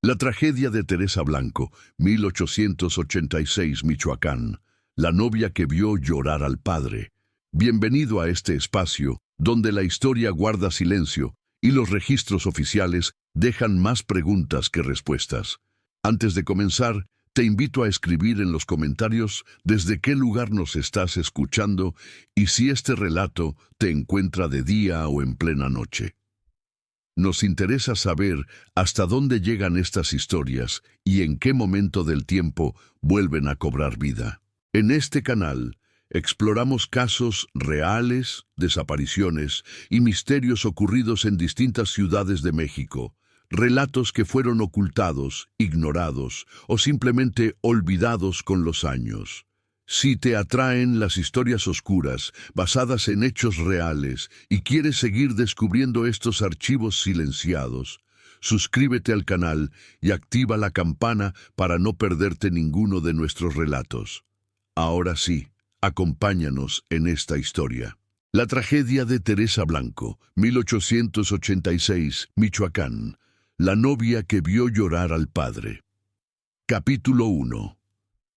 La tragedia de Teresa Blanco, 1886, Michoacán. La novia que vio llorar al padre. Bienvenido a este espacio, donde la historia guarda silencio y los registros oficiales dejan más preguntas que respuestas. Antes de comenzar, te invito a escribir en los comentarios desde qué lugar nos estás escuchando y si este relato te encuentra de día o en plena noche. Nos interesa saber hasta dónde llegan estas historias y en qué momento del tiempo vuelven a cobrar vida. En este canal exploramos casos reales, desapariciones y misterios ocurridos en distintas ciudades de México, relatos que fueron ocultados, ignorados o simplemente olvidados con los años. Si te atraen las historias oscuras, basadas en hechos reales, y quieres seguir descubriendo estos archivos silenciados, suscríbete al canal y activa la campana para no perderte ninguno de nuestros relatos. Ahora sí, acompáñanos en esta historia. La tragedia de Teresa Blanco, 1886, Michoacán. La novia que vio llorar al padre. Capítulo 1.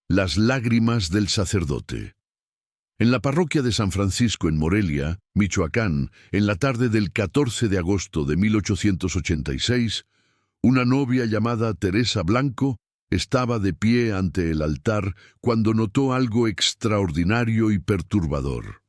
Las lágrimas del sacerdote. En la parroquia de San Francisco en Morelia, Michoacán, en la tarde del 14 de agosto de 1886, una novia llamada Teresa Blanco estaba de pie ante el altar cuando notó algo extraordinario y perturbador.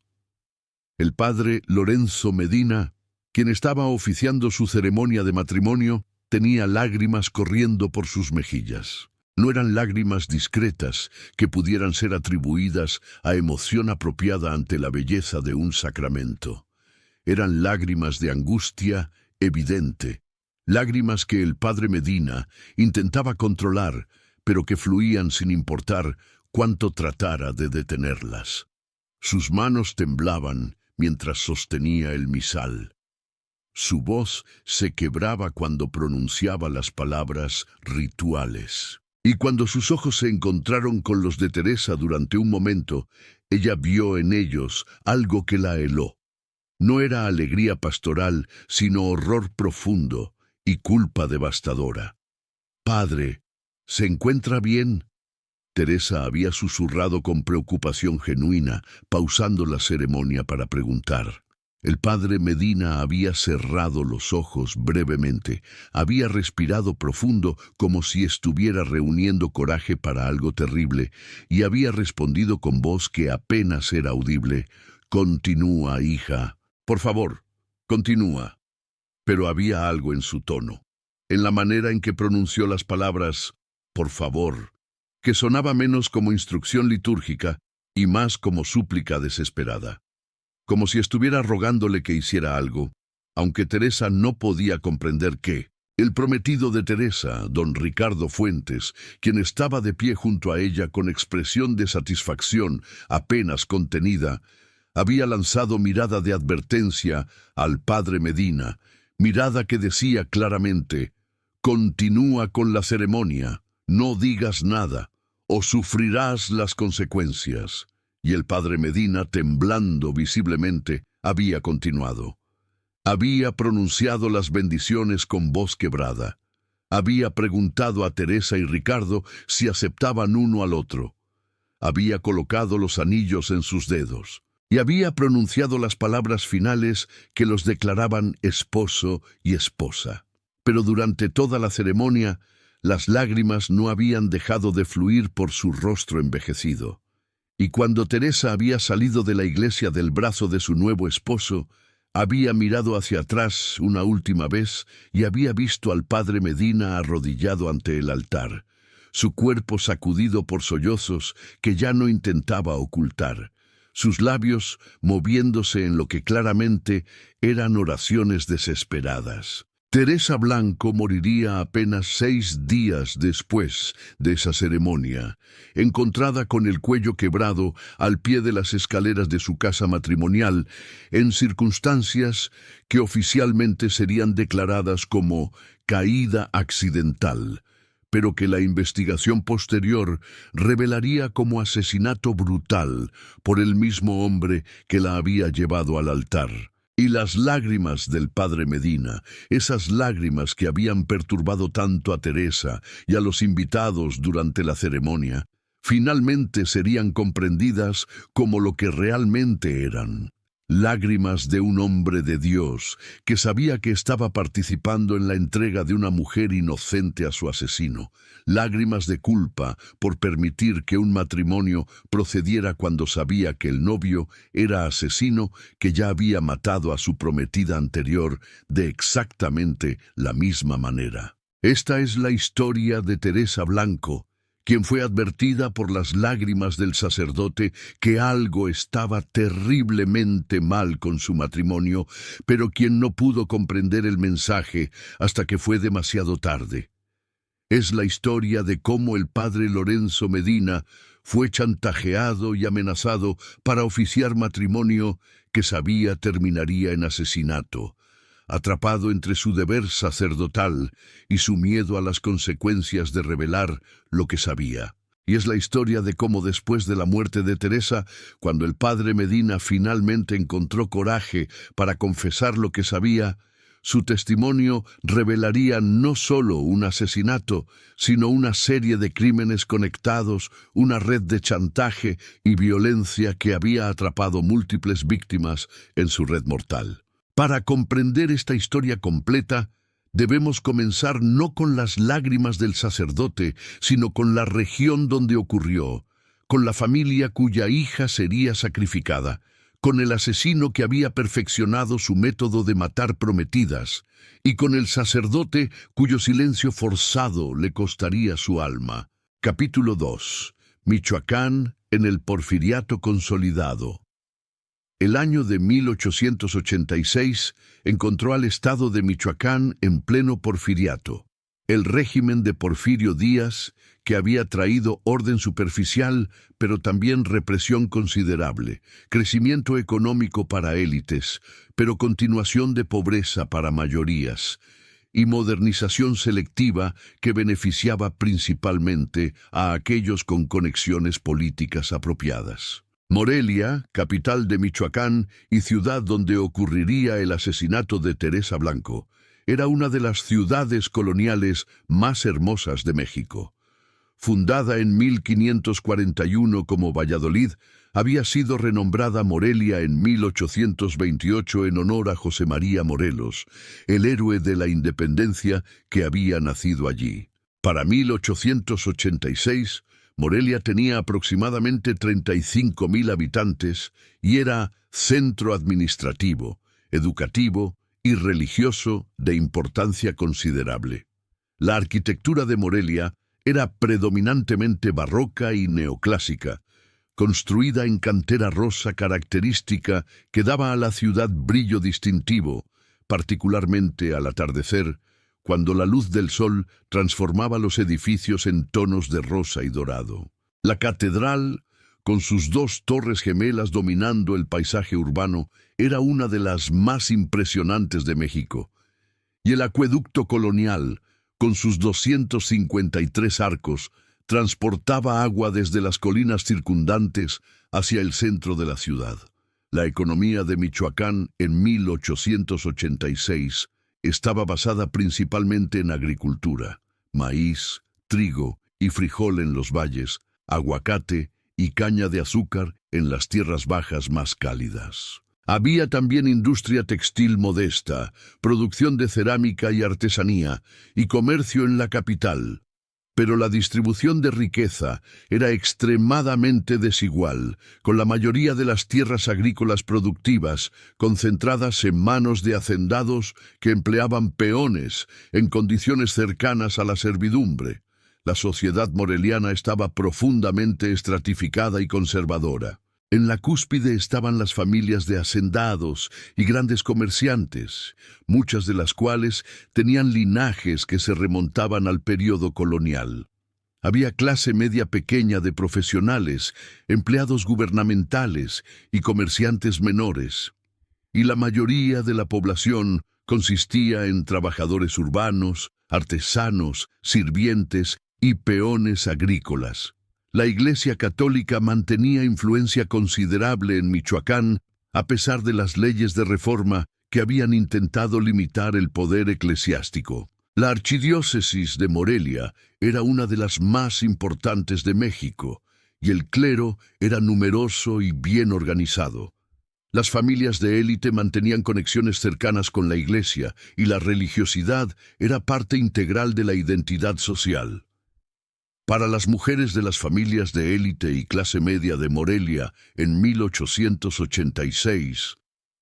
El padre Lorenzo Medina, quien estaba oficiando su ceremonia de matrimonio, tenía lágrimas corriendo por sus mejillas. No eran lágrimas discretas que pudieran ser atribuidas a emoción apropiada ante la belleza de un sacramento. Eran lágrimas de angustia evidente, lágrimas que el padre Medina intentaba controlar, pero que fluían sin importar cuánto tratara de detenerlas. Sus manos temblaban mientras sostenía el misal. Su voz se quebraba cuando pronunciaba las palabras rituales. Y cuando sus ojos se encontraron con los de Teresa durante un momento, ella vio en ellos algo que la heló. No era alegría pastoral, sino horror profundo y culpa devastadora. «Padre, ¿se encuentra bien?». Teresa había susurrado con preocupación genuina, pausando la ceremonia para preguntar. El padre Medina había cerrado los ojos brevemente, había respirado profundo como si estuviera reuniendo coraje para algo terrible, y había respondido con voz que apenas era audible: «Continúa, hija. Por favor, continúa». Pero había algo en su tono, en la manera en que pronunció las palabras «por favor», que sonaba menos como instrucción litúrgica y más como súplica desesperada. Como si estuviera rogándole que hiciera algo, aunque Teresa no podía comprender qué. El prometido de Teresa, don Ricardo Fuentes, quien estaba de pie junto a ella con expresión de satisfacción apenas contenida, había lanzado mirada de advertencia al padre Medina, mirada que decía claramente: «Continúa con la ceremonia, no digas nada, o sufrirás las consecuencias». Y el padre Medina, temblando visiblemente, había continuado. Había pronunciado las bendiciones con voz quebrada. Había preguntado a Teresa y Ricardo si aceptaban uno al otro. Había colocado los anillos en sus dedos. Y había pronunciado las palabras finales que los declaraban esposo y esposa. Pero durante toda la ceremonia, las lágrimas no habían dejado de fluir por su rostro envejecido. Y cuando Teresa había salido de la iglesia del brazo de su nuevo esposo, había mirado hacia atrás una última vez y había visto al padre Medina arrodillado ante el altar, su cuerpo sacudido por sollozos que ya no intentaba ocultar, sus labios moviéndose en lo que claramente eran oraciones desesperadas. Teresa Blanco moriría apenas 6 días después de esa ceremonia, encontrada con el cuello quebrado al pie de las escaleras de su casa matrimonial, en circunstancias que oficialmente serían declaradas como caída accidental, pero que la investigación posterior revelaría como asesinato brutal por el mismo hombre que la había llevado al altar. Y las lágrimas del padre Medina, esas lágrimas que habían perturbado tanto a Teresa y a los invitados durante la ceremonia, finalmente serían comprendidas como lo que realmente eran. Lágrimas de un hombre de Dios que sabía que estaba participando en la entrega de una mujer inocente a su asesino. Lágrimas de culpa por permitir que un matrimonio procediera cuando sabía que el novio era asesino que ya había matado a su prometida anterior de exactamente la misma manera. Esta es la historia de Teresa Blanco, quien fue advertida por las lágrimas del sacerdote que algo estaba terriblemente mal con su matrimonio, pero quien no pudo comprender el mensaje hasta que fue demasiado tarde. Es la historia de cómo el padre Lorenzo Medina fue chantajeado y amenazado para oficiar matrimonio que sabía terminaría en asesinato, atrapado entre su deber sacerdotal y su miedo a las consecuencias de revelar lo que sabía. Y es la historia de cómo después de la muerte de Teresa, cuando el padre Medina finalmente encontró coraje para confesar lo que sabía, su testimonio revelaría no solo un asesinato, sino una serie de crímenes conectados, una red de chantaje y violencia que había atrapado múltiples víctimas en su red mortal. Para comprender esta historia completa, debemos comenzar no con las lágrimas del sacerdote, sino con la región donde ocurrió, con la familia cuya hija sería sacrificada, con el asesino que había perfeccionado su método de matar prometidas, y con el sacerdote cuyo silencio forzado le costaría su alma. Capítulo 2. Michoacán en el Porfiriato consolidado. El año de 1886 encontró al estado de Michoacán en pleno porfiriato. El régimen de Porfirio Díaz, que había traído orden superficial, pero también represión considerable, crecimiento económico para élites, pero continuación de pobreza para mayorías, y modernización selectiva que beneficiaba principalmente a aquellos con conexiones políticas apropiadas. Morelia, capital de Michoacán y ciudad donde ocurriría el asesinato de Teresa Blanco, era una de las ciudades coloniales más hermosas de México. Fundada en 1541 como Valladolid, había sido renombrada Morelia en 1828 en honor a José María Morelos, el héroe de la independencia que había nacido allí. Para 1886, Morelia tenía aproximadamente 35,000 habitantes y era centro administrativo, educativo y religioso de importancia considerable. La arquitectura de Morelia era predominantemente barroca y neoclásica, construida en cantera rosa característica que daba a la ciudad brillo distintivo, particularmente al atardecer, cuando la luz del sol transformaba los edificios en tonos de rosa y dorado. La catedral, con sus 2 torres gemelas dominando el paisaje urbano, era una de las más impresionantes de México. Y el acueducto colonial, con sus 253 arcos, transportaba agua desde las colinas circundantes hacia el centro de la ciudad. La economía de Michoacán en 1886 estaba basada principalmente en agricultura, maíz, trigo y frijol en los valles, aguacate y caña de azúcar en las tierras bajas más cálidas. Había también industria textil modesta, producción de cerámica y artesanía, y comercio en la capital. Pero la distribución de riqueza era extremadamente desigual, con la mayoría de las tierras agrícolas productivas concentradas en manos de hacendados que empleaban peones en condiciones cercanas a la servidumbre. La sociedad moreliana estaba profundamente estratificada y conservadora. En la cúspide estaban las familias de hacendados y grandes comerciantes, muchas de las cuales tenían linajes que se remontaban al período colonial. Había clase media pequeña de profesionales, empleados gubernamentales y comerciantes menores. Y la mayoría de la población consistía en trabajadores urbanos, artesanos, sirvientes y peones agrícolas. La Iglesia Católica mantenía influencia considerable en Michoacán a pesar de las leyes de reforma que habían intentado limitar el poder eclesiástico. La archidiócesis de Morelia era una de las más importantes de México, y el clero era numeroso y bien organizado. Las familias de élite mantenían conexiones cercanas con la iglesia, y la religiosidad era parte integral de la identidad social. Para las mujeres de las familias de élite y clase media de Morelia en 1886,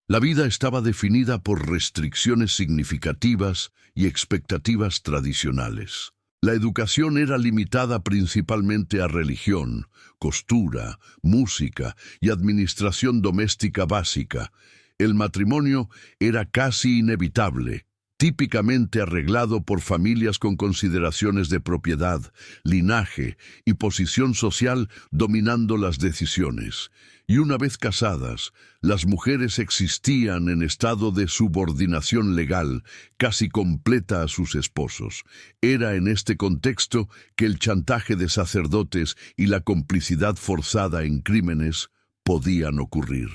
la vida estaba definida por restricciones significativas y expectativas tradicionales. La educación era limitada principalmente a religión, costura, música y administración doméstica básica. El matrimonio era casi inevitable, típicamente arreglado por familias con consideraciones de propiedad, linaje y posición social dominando las decisiones. Y una vez casadas, las mujeres existían en estado de subordinación legal, casi completa a sus esposos. Era en este contexto que el chantaje de sacerdotes y la complicidad forzada en crímenes podían ocurrir.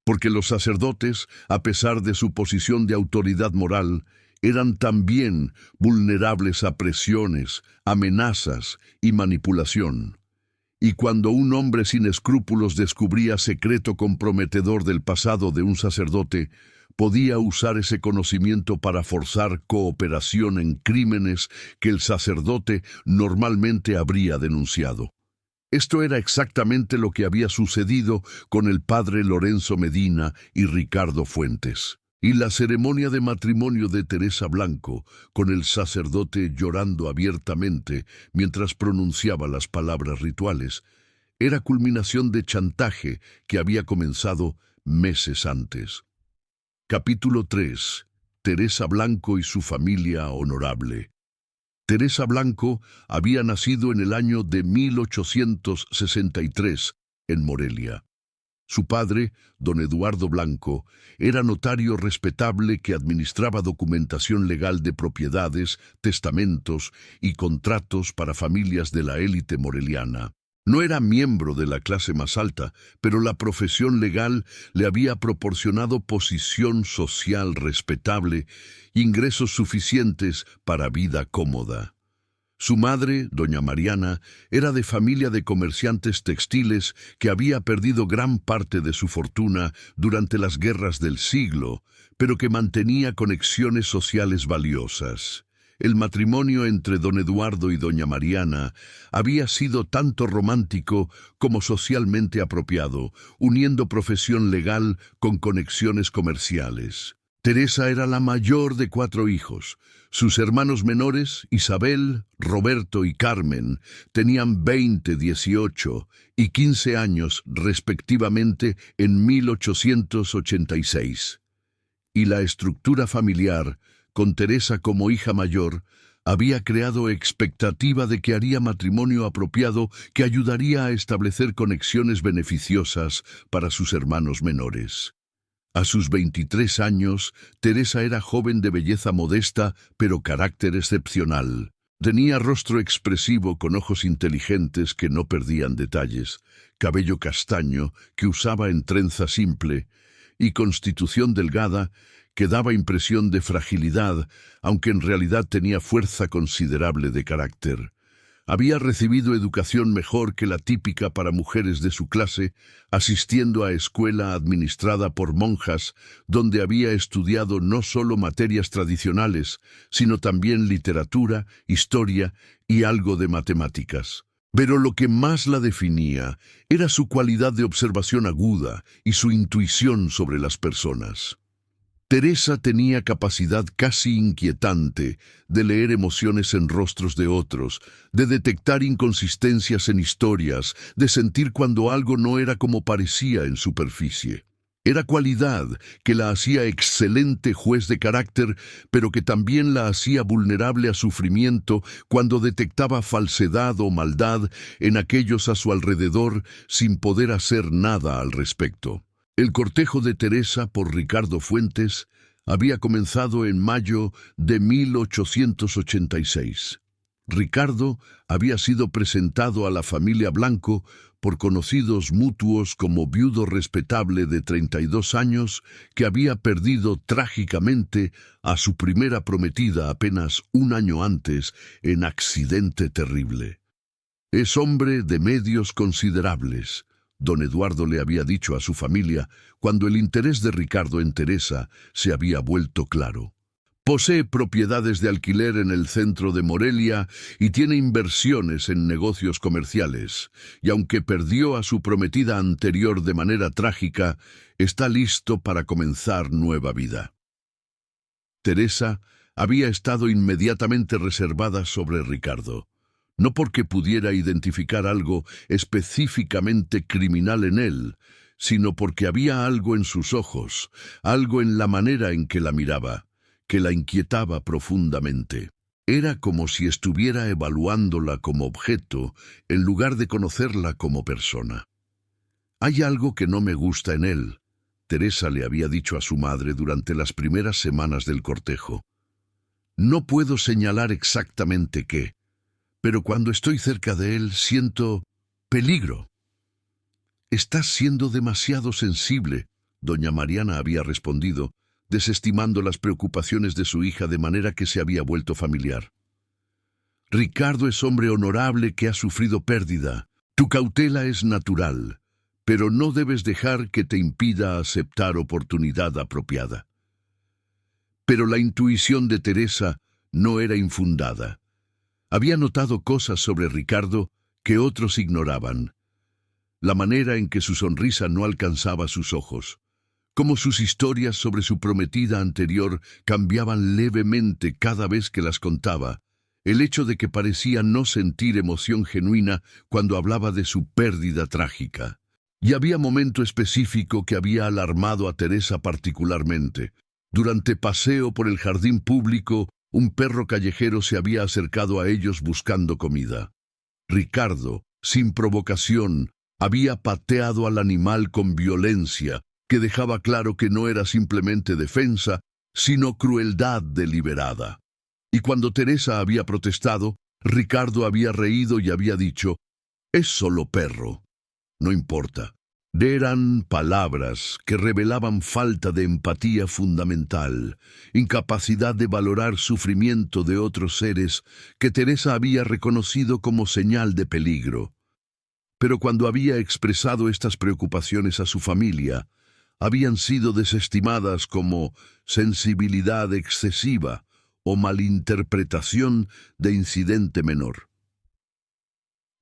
Porque los sacerdotes, a pesar de su posición de autoridad moral, eran también vulnerables a presiones, amenazas y manipulación. Y cuando un hombre sin escrúpulos descubría secreto comprometedor del pasado de un sacerdote, podía usar ese conocimiento para forzar cooperación en crímenes que el sacerdote normalmente habría denunciado. Esto era exactamente lo que había sucedido con el padre Lorenzo Medina y Ricardo Fuentes. Y la ceremonia de matrimonio de Teresa Blanco, con el sacerdote llorando abiertamente mientras pronunciaba las palabras rituales, era culminación de chantaje que había comenzado meses antes. Capítulo 3. Teresa Blanco y su familia honorable. Teresa Blanco había nacido en el año de 1863 en Morelia. Su padre, don Eduardo Blanco, era notario respetable que administraba documentación legal de propiedades, testamentos y contratos para familias de la élite moreliana. No era miembro de la clase más alta, pero la profesión legal le había proporcionado posición social respetable, ingresos suficientes para vida cómoda. Su madre, doña Mariana, era de familia de comerciantes textiles que había perdido gran parte de su fortuna durante las guerras del siglo, pero que mantenía conexiones sociales valiosas. El matrimonio entre don Eduardo y doña Mariana había sido tanto romántico como socialmente apropiado, uniendo profesión legal con conexiones comerciales. Teresa era la mayor de 4 hijos. Sus hermanos menores, Isabel, Roberto y Carmen, tenían 20, 18 y 15 años respectivamente en 1886. Y la estructura familiar, con Teresa como hija mayor, había creado expectativa de que haría matrimonio apropiado que ayudaría a establecer conexiones beneficiosas para sus hermanos menores. A sus 23 años, Teresa era joven de belleza modesta, pero carácter excepcional. Tenía rostro expresivo con ojos inteligentes que no perdían detalles, cabello castaño que usaba en trenza simple y constitución delgada que daba impresión de fragilidad, aunque en realidad tenía fuerza considerable de carácter. Había recibido educación mejor que la típica para mujeres de su clase, asistiendo a escuela administrada por monjas, donde había estudiado no solo materias tradicionales, sino también literatura, historia y algo de matemáticas. Pero lo que más la definía era su cualidad de observación aguda y su intuición sobre las personas. Teresa tenía capacidad casi inquietante de leer emociones en rostros de otros, de detectar inconsistencias en historias, de sentir cuando algo no era como parecía en superficie. Era cualidad que la hacía excelente juez de carácter, pero que también la hacía vulnerable a sufrimiento cuando detectaba falsedad o maldad en aquellos a su alrededor sin poder hacer nada al respecto. El cortejo de Teresa por Ricardo Fuentes había comenzado en mayo de 1886. Ricardo había sido presentado a la familia Blanco por conocidos mutuos como viudo respetable de 32 años que había perdido trágicamente a su primera prometida apenas un año antes en accidente terrible. Es hombre de medios considerables, don Eduardo le había dicho a su familia cuando el interés de Ricardo en Teresa se había vuelto claro. Posee propiedades de alquiler en el centro de Morelia y tiene inversiones en negocios comerciales, y aunque perdió a su prometida anterior de manera trágica, está listo para comenzar nueva vida. Teresa había estado inmediatamente reservada sobre Ricardo, no porque pudiera identificar algo específicamente criminal en él, sino porque había algo en sus ojos, algo en la manera en que la miraba, que la inquietaba profundamente. Era como si estuviera evaluándola como objeto en lugar de conocerla como persona. «Hay algo que no me gusta en él», Teresa le había dicho a su madre durante las primeras semanas del cortejo. «No puedo señalar exactamente qué, pero cuando estoy cerca de él siento peligro». «Estás siendo demasiado sensible», doña Mariana había respondido, desestimando las preocupaciones de su hija de manera que se había vuelto familiar. «Ricardo es hombre honorable que ha sufrido pérdida. Tu cautela es natural, pero no debes dejar que te impida aceptar oportunidad apropiada». Pero la intuición de Teresa no era infundada. Había notado cosas sobre Ricardo que otros ignoraban. La manera en que su sonrisa no alcanzaba sus ojos, como sus historias sobre su prometida anterior cambiaban levemente cada vez que las contaba, el hecho de que parecía no sentir emoción genuina cuando hablaba de su pérdida trágica. Y había momento específico que había alarmado a Teresa particularmente. Durante paseo por el jardín público, un perro callejero se había acercado a ellos buscando comida. Ricardo, sin provocación, había pateado al animal con violencia, que dejaba claro que no era simplemente defensa, sino crueldad deliberada. Y cuando Teresa había protestado, Ricardo había reído y había dicho: «Es solo perro. No importa». Eran palabras que revelaban falta de empatía fundamental, incapacidad de valorar sufrimiento de otros seres que Teresa había reconocido como señal de peligro. Pero cuando había expresado estas preocupaciones a su familia, habían sido desestimadas como sensibilidad excesiva o malinterpretación de incidente menor.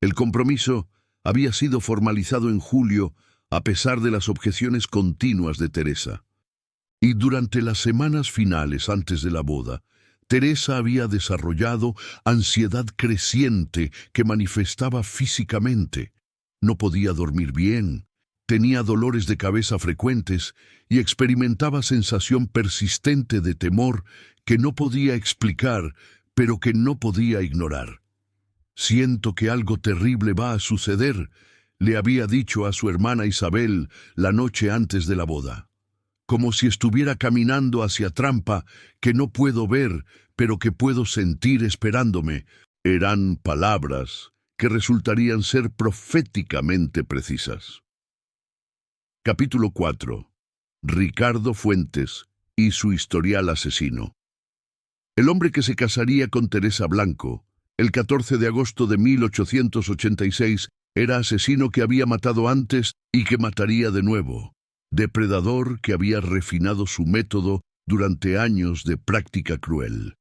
El compromiso había sido formalizado en julio a pesar de las objeciones continuas de Teresa. Y durante las semanas finales antes de la boda, Teresa había desarrollado ansiedad creciente que manifestaba físicamente. No podía dormir bien. Tenía dolores de cabeza frecuentes y experimentaba sensación persistente de temor que no podía explicar, pero que no podía ignorar. «Siento que algo terrible va a suceder», le había dicho a su hermana Isabel la noche antes de la boda. «Como si estuviera caminando hacia trampa que no puedo ver, pero que puedo sentir esperándome». Eran palabras que resultarían ser proféticamente precisas. Capítulo 4. Ricardo Fuentes y su historial asesino. El hombre que se casaría con Teresa Blanco, el 14 de agosto de 1886, era asesino que había matado antes y que mataría de nuevo, depredador que había refinado su método durante años de práctica cruel.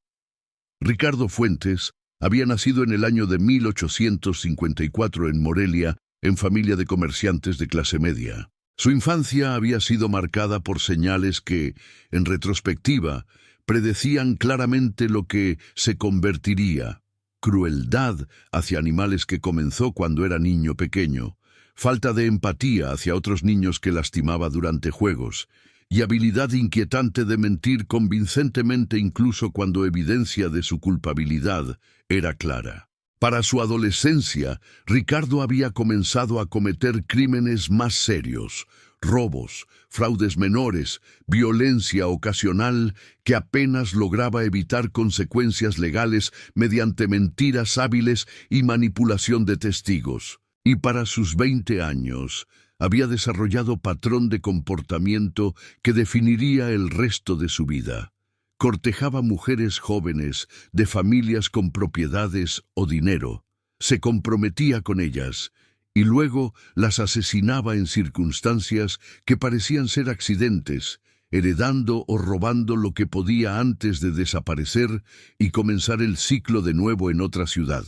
Ricardo Fuentes había nacido en el año de 1854 en Morelia, en familia de comerciantes de clase media. Su infancia había sido marcada por señales que, en retrospectiva, predecían claramente lo que se convertiría: crueldad hacia animales que comenzó cuando era niño pequeño, falta de empatía hacia otros niños que lastimaba durante juegos, y habilidad inquietante de mentir convincentemente incluso cuando evidencia de su culpabilidad era clara. Para su adolescencia, Ricardo había comenzado a cometer crímenes más serios, robos, fraudes menores, violencia ocasional que apenas lograba evitar consecuencias legales mediante mentiras hábiles y manipulación de testigos. Y para sus 20 años había desarrollado patrón de comportamiento que definiría el resto de su vida. Cortejaba mujeres jóvenes de familias con propiedades o dinero, se comprometía con ellas y luego las asesinaba en circunstancias que parecían ser accidentes, heredando o robando lo que podía antes de desaparecer y comenzar el ciclo de nuevo en otra ciudad.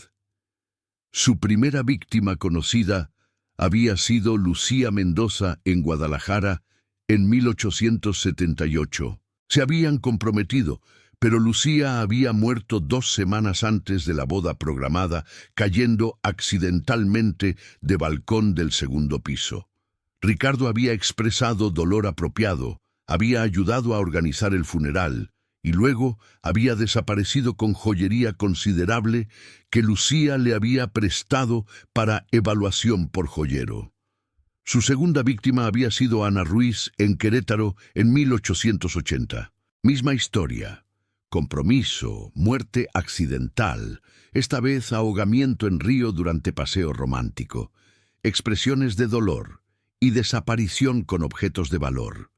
Su primera víctima conocida había sido Lucía Mendoza en Guadalajara en 1878. Se habían comprometido, pero Lucía había muerto 2 semanas antes de la boda programada, cayendo accidentalmente de balcón del segundo piso. Ricardo había expresado dolor apropiado, había ayudado a organizar el funeral, y luego había desaparecido con joyería considerable que Lucía le había prestado para evaluación por joyero. Su segunda víctima había sido Ana Ruiz en Querétaro en 1880. Misma historia. Compromiso, muerte accidental, esta vez ahogamiento en río durante paseo romántico, expresiones de dolor y desaparición con objetos de valor.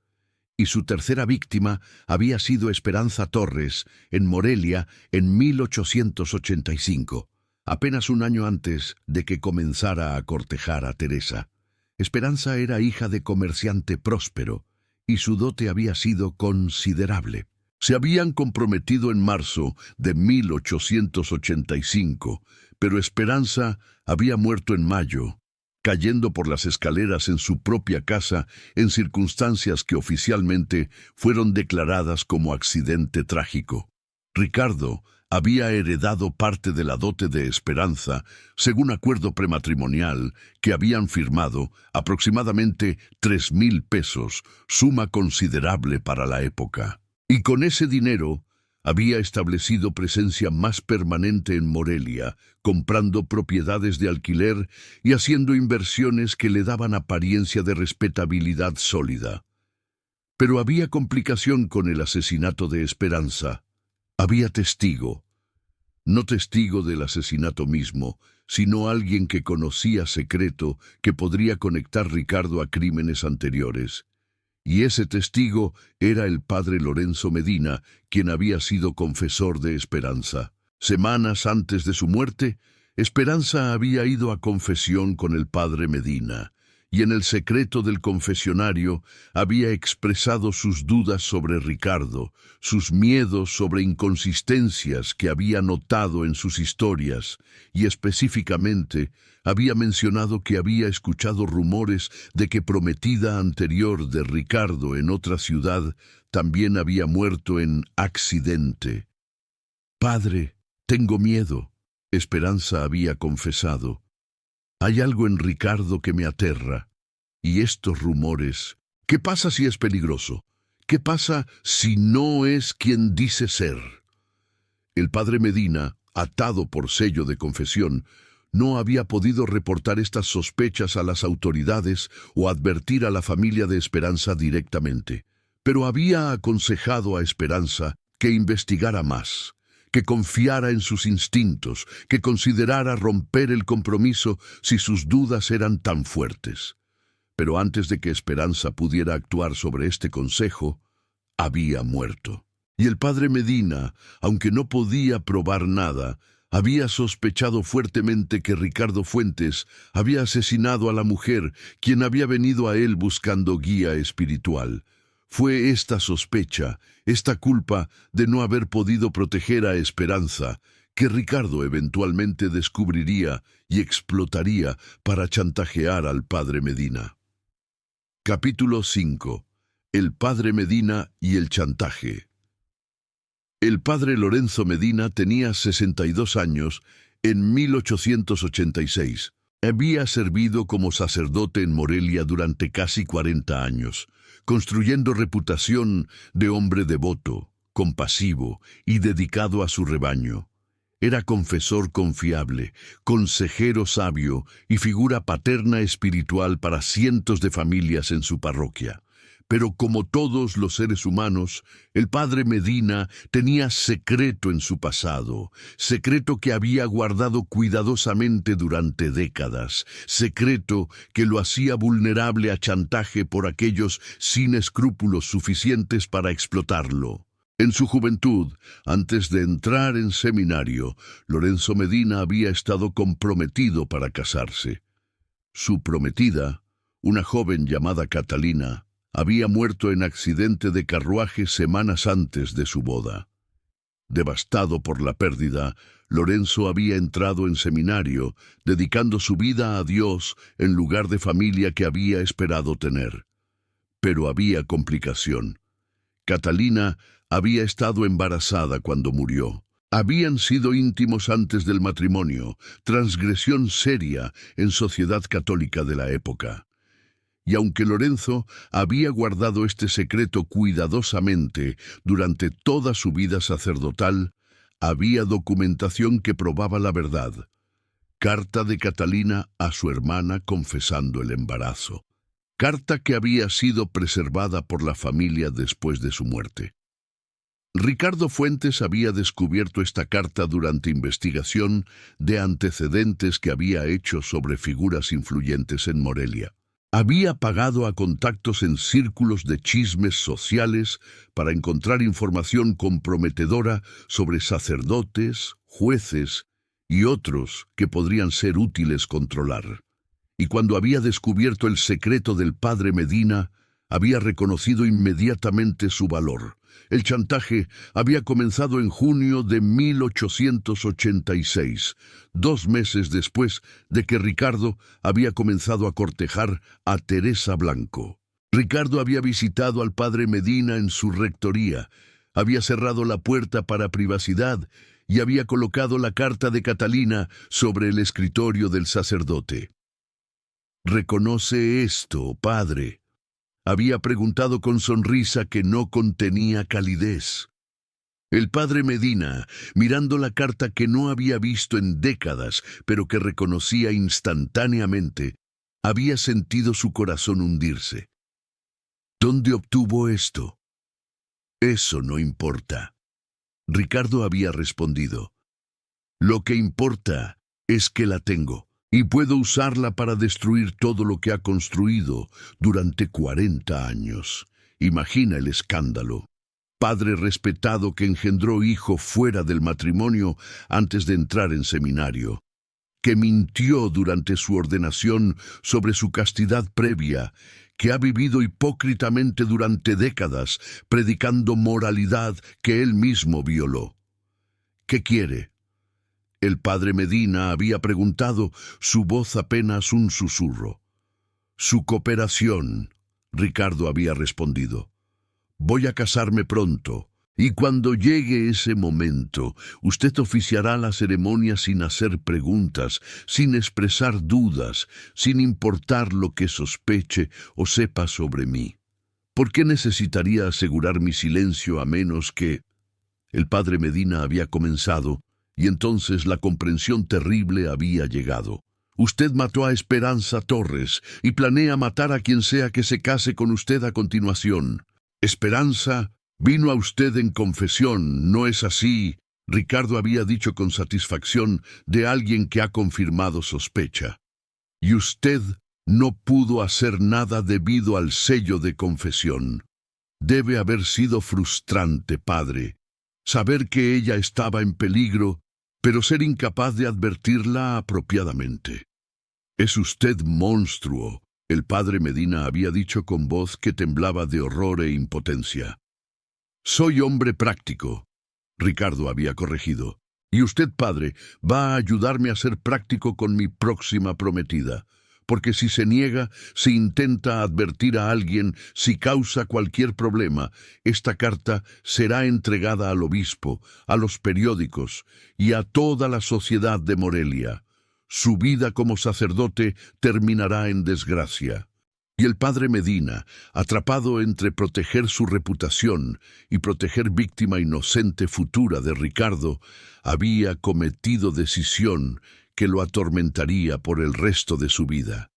Y su tercera víctima había sido Esperanza Torres, en Morelia, en 1885, apenas un año antes de que comenzara a cortejar a Teresa. Esperanza era hija de comerciante próspero, y su dote había sido considerable. Se habían comprometido en marzo de 1885, pero Esperanza había muerto en mayo, cayendo por las escaleras en su propia casa en circunstancias que oficialmente fueron declaradas como accidente trágico. Ricardo había heredado parte de la dote de Esperanza, según acuerdo prematrimonial que habían firmado, aproximadamente 3,000 pesos, suma considerable para la época. Y con ese dinero había establecido presencia más permanente en Morelia, comprando propiedades de alquiler y haciendo inversiones que le daban apariencia de respetabilidad sólida. Pero había complicación con el asesinato de Esperanza. Había testigo, no testigo del asesinato mismo, sino alguien que conocía secreto que podría conectar Ricardo a crímenes anteriores. Y ese testigo era el padre Lorenzo Medina, quien había sido confesor de Esperanza. Semanas antes de su muerte, Esperanza había ido a confesión con el padre Medina, y en el secreto del confesionario había expresado sus dudas sobre Ricardo, sus miedos sobre inconsistencias que había notado en sus historias, y específicamente había mencionado que había escuchado rumores de que prometida anterior de Ricardo en otra ciudad también había muerto en accidente. «Padre, tengo miedo», Esperanza había confesado. «Hay algo en Ricardo que me aterra. Y estos rumores, ¿qué pasa si es peligroso? ¿Qué pasa si no es quien dice ser?» El padre Medina, atado por sello de confesión, no había podido reportar estas sospechas a las autoridades o advertir a la familia de Esperanza directamente, pero había aconsejado a Esperanza que investigara más, que confiara en sus instintos, que considerara romper el compromiso si sus dudas eran tan fuertes. Pero antes de que Esperanza pudiera actuar sobre este consejo, había muerto. Y el padre Medina, aunque no podía probar nada, había sospechado fuertemente que Ricardo Fuentes había asesinado a la mujer, quien había venido a él buscando guía espiritual. Fue esta sospecha, esta culpa de no haber podido proteger a Esperanza, que Ricardo eventualmente descubriría y explotaría para chantajear al padre Medina. Capítulo 5. El padre Medina y el chantaje. El padre Lorenzo Medina tenía 62 años en 1886. Había servido como sacerdote en Morelia durante casi 40 años, construyendo reputación de hombre devoto, compasivo y dedicado a su rebaño. Era confesor confiable, consejero sabio y figura paterna espiritual para cientos de familias en su parroquia. Pero como todos los seres humanos, el padre Medina tenía secreto en su pasado, secreto que había guardado cuidadosamente durante décadas, secreto que lo hacía vulnerable a chantaje por aquellos sin escrúpulos suficientes para explotarlo. En su juventud, antes de entrar en seminario, Lorenzo Medina había estado comprometido para casarse. Su prometida, una joven llamada Catalina, había muerto en accidente de carruaje semanas antes de su boda. Devastado por la pérdida, Lorenzo había entrado en seminario, dedicando su vida a Dios en lugar de familia que había esperado tener. Pero había complicación. Catalina había estado embarazada cuando murió. Habían sido íntimos antes del matrimonio, transgresión seria en sociedad católica de la época. Y aunque Lorenzo había guardado este secreto cuidadosamente durante toda su vida sacerdotal, había documentación que probaba la verdad. Carta de Catalina a su hermana confesando el embarazo. Carta que había sido preservada por la familia después de su muerte. Ricardo Fuentes había descubierto esta carta durante investigación de antecedentes que había hecho sobre figuras influyentes en Morelia. Había pagado a contactos en círculos de chismes sociales para encontrar información comprometedora sobre sacerdotes, jueces y otros que podrían ser útiles controlar. Y cuando había descubierto el secreto del padre Medina, había reconocido inmediatamente su valor. El chantaje había comenzado en junio de 1886, 2 meses después de que Ricardo había comenzado a cortejar a Teresa Blanco. Ricardo había visitado al padre Medina en su rectoría, había cerrado la puerta para privacidad y había colocado la carta de Catalina sobre el escritorio del sacerdote. «¿Reconoce esto, padre?», había preguntado con sonrisa que no contenía calidez. El padre Medina, mirando la carta que no había visto en décadas, pero que reconocía instantáneamente, había sentido su corazón hundirse. ¿Dónde obtuvo esto? Eso no importa. Ricardo había respondido. Lo que importa es que la tengo. Y puedo usarla para destruir todo lo que ha construido durante 40 años. Imagina el escándalo. Padre respetado que engendró hijo fuera del matrimonio antes de entrar en seminario, que mintió durante su ordenación sobre su castidad previa, que ha vivido hipócritamente durante décadas, predicando moralidad que él mismo violó. ¿Qué quiere? El padre Medina había preguntado, su voz apenas un susurro. Su cooperación, Ricardo había respondido. Voy a casarme pronto, y cuando llegue ese momento, usted oficiará la ceremonia sin hacer preguntas, sin expresar dudas, sin importar lo que sospeche o sepa sobre mí. ¿Por qué necesitaría asegurar mi silencio a menos que...? El padre Medina había comenzado, y entonces la comprensión terrible había llegado. Usted mató a Esperanza Torres y planea matar a quien sea que se case con usted a continuación. Esperanza vino a usted en confesión, ¿no es así? Ricardo había dicho con satisfacción de alguien que ha confirmado sospecha. Y usted no pudo hacer nada debido al sello de confesión. Debe haber sido frustrante, padre. Saber que ella estaba en peligro, pero ser incapaz de advertirla apropiadamente. Es usted monstruo, el padre Medina había dicho con voz que temblaba de horror e impotencia. Soy hombre práctico, Ricardo había corregido. Y usted, padre, va a ayudarme a ser práctico con mi próxima prometida. Porque si se niega, si intenta advertir a alguien, si causa cualquier problema, esta carta será entregada al obispo, a los periódicos y a toda la sociedad de Morelia. Su vida como sacerdote terminará en desgracia. Y el padre Medina, atrapado entre proteger su reputación y proteger víctima inocente futura de Ricardo, había cometido decisión que lo atormentaría por el resto de su vida.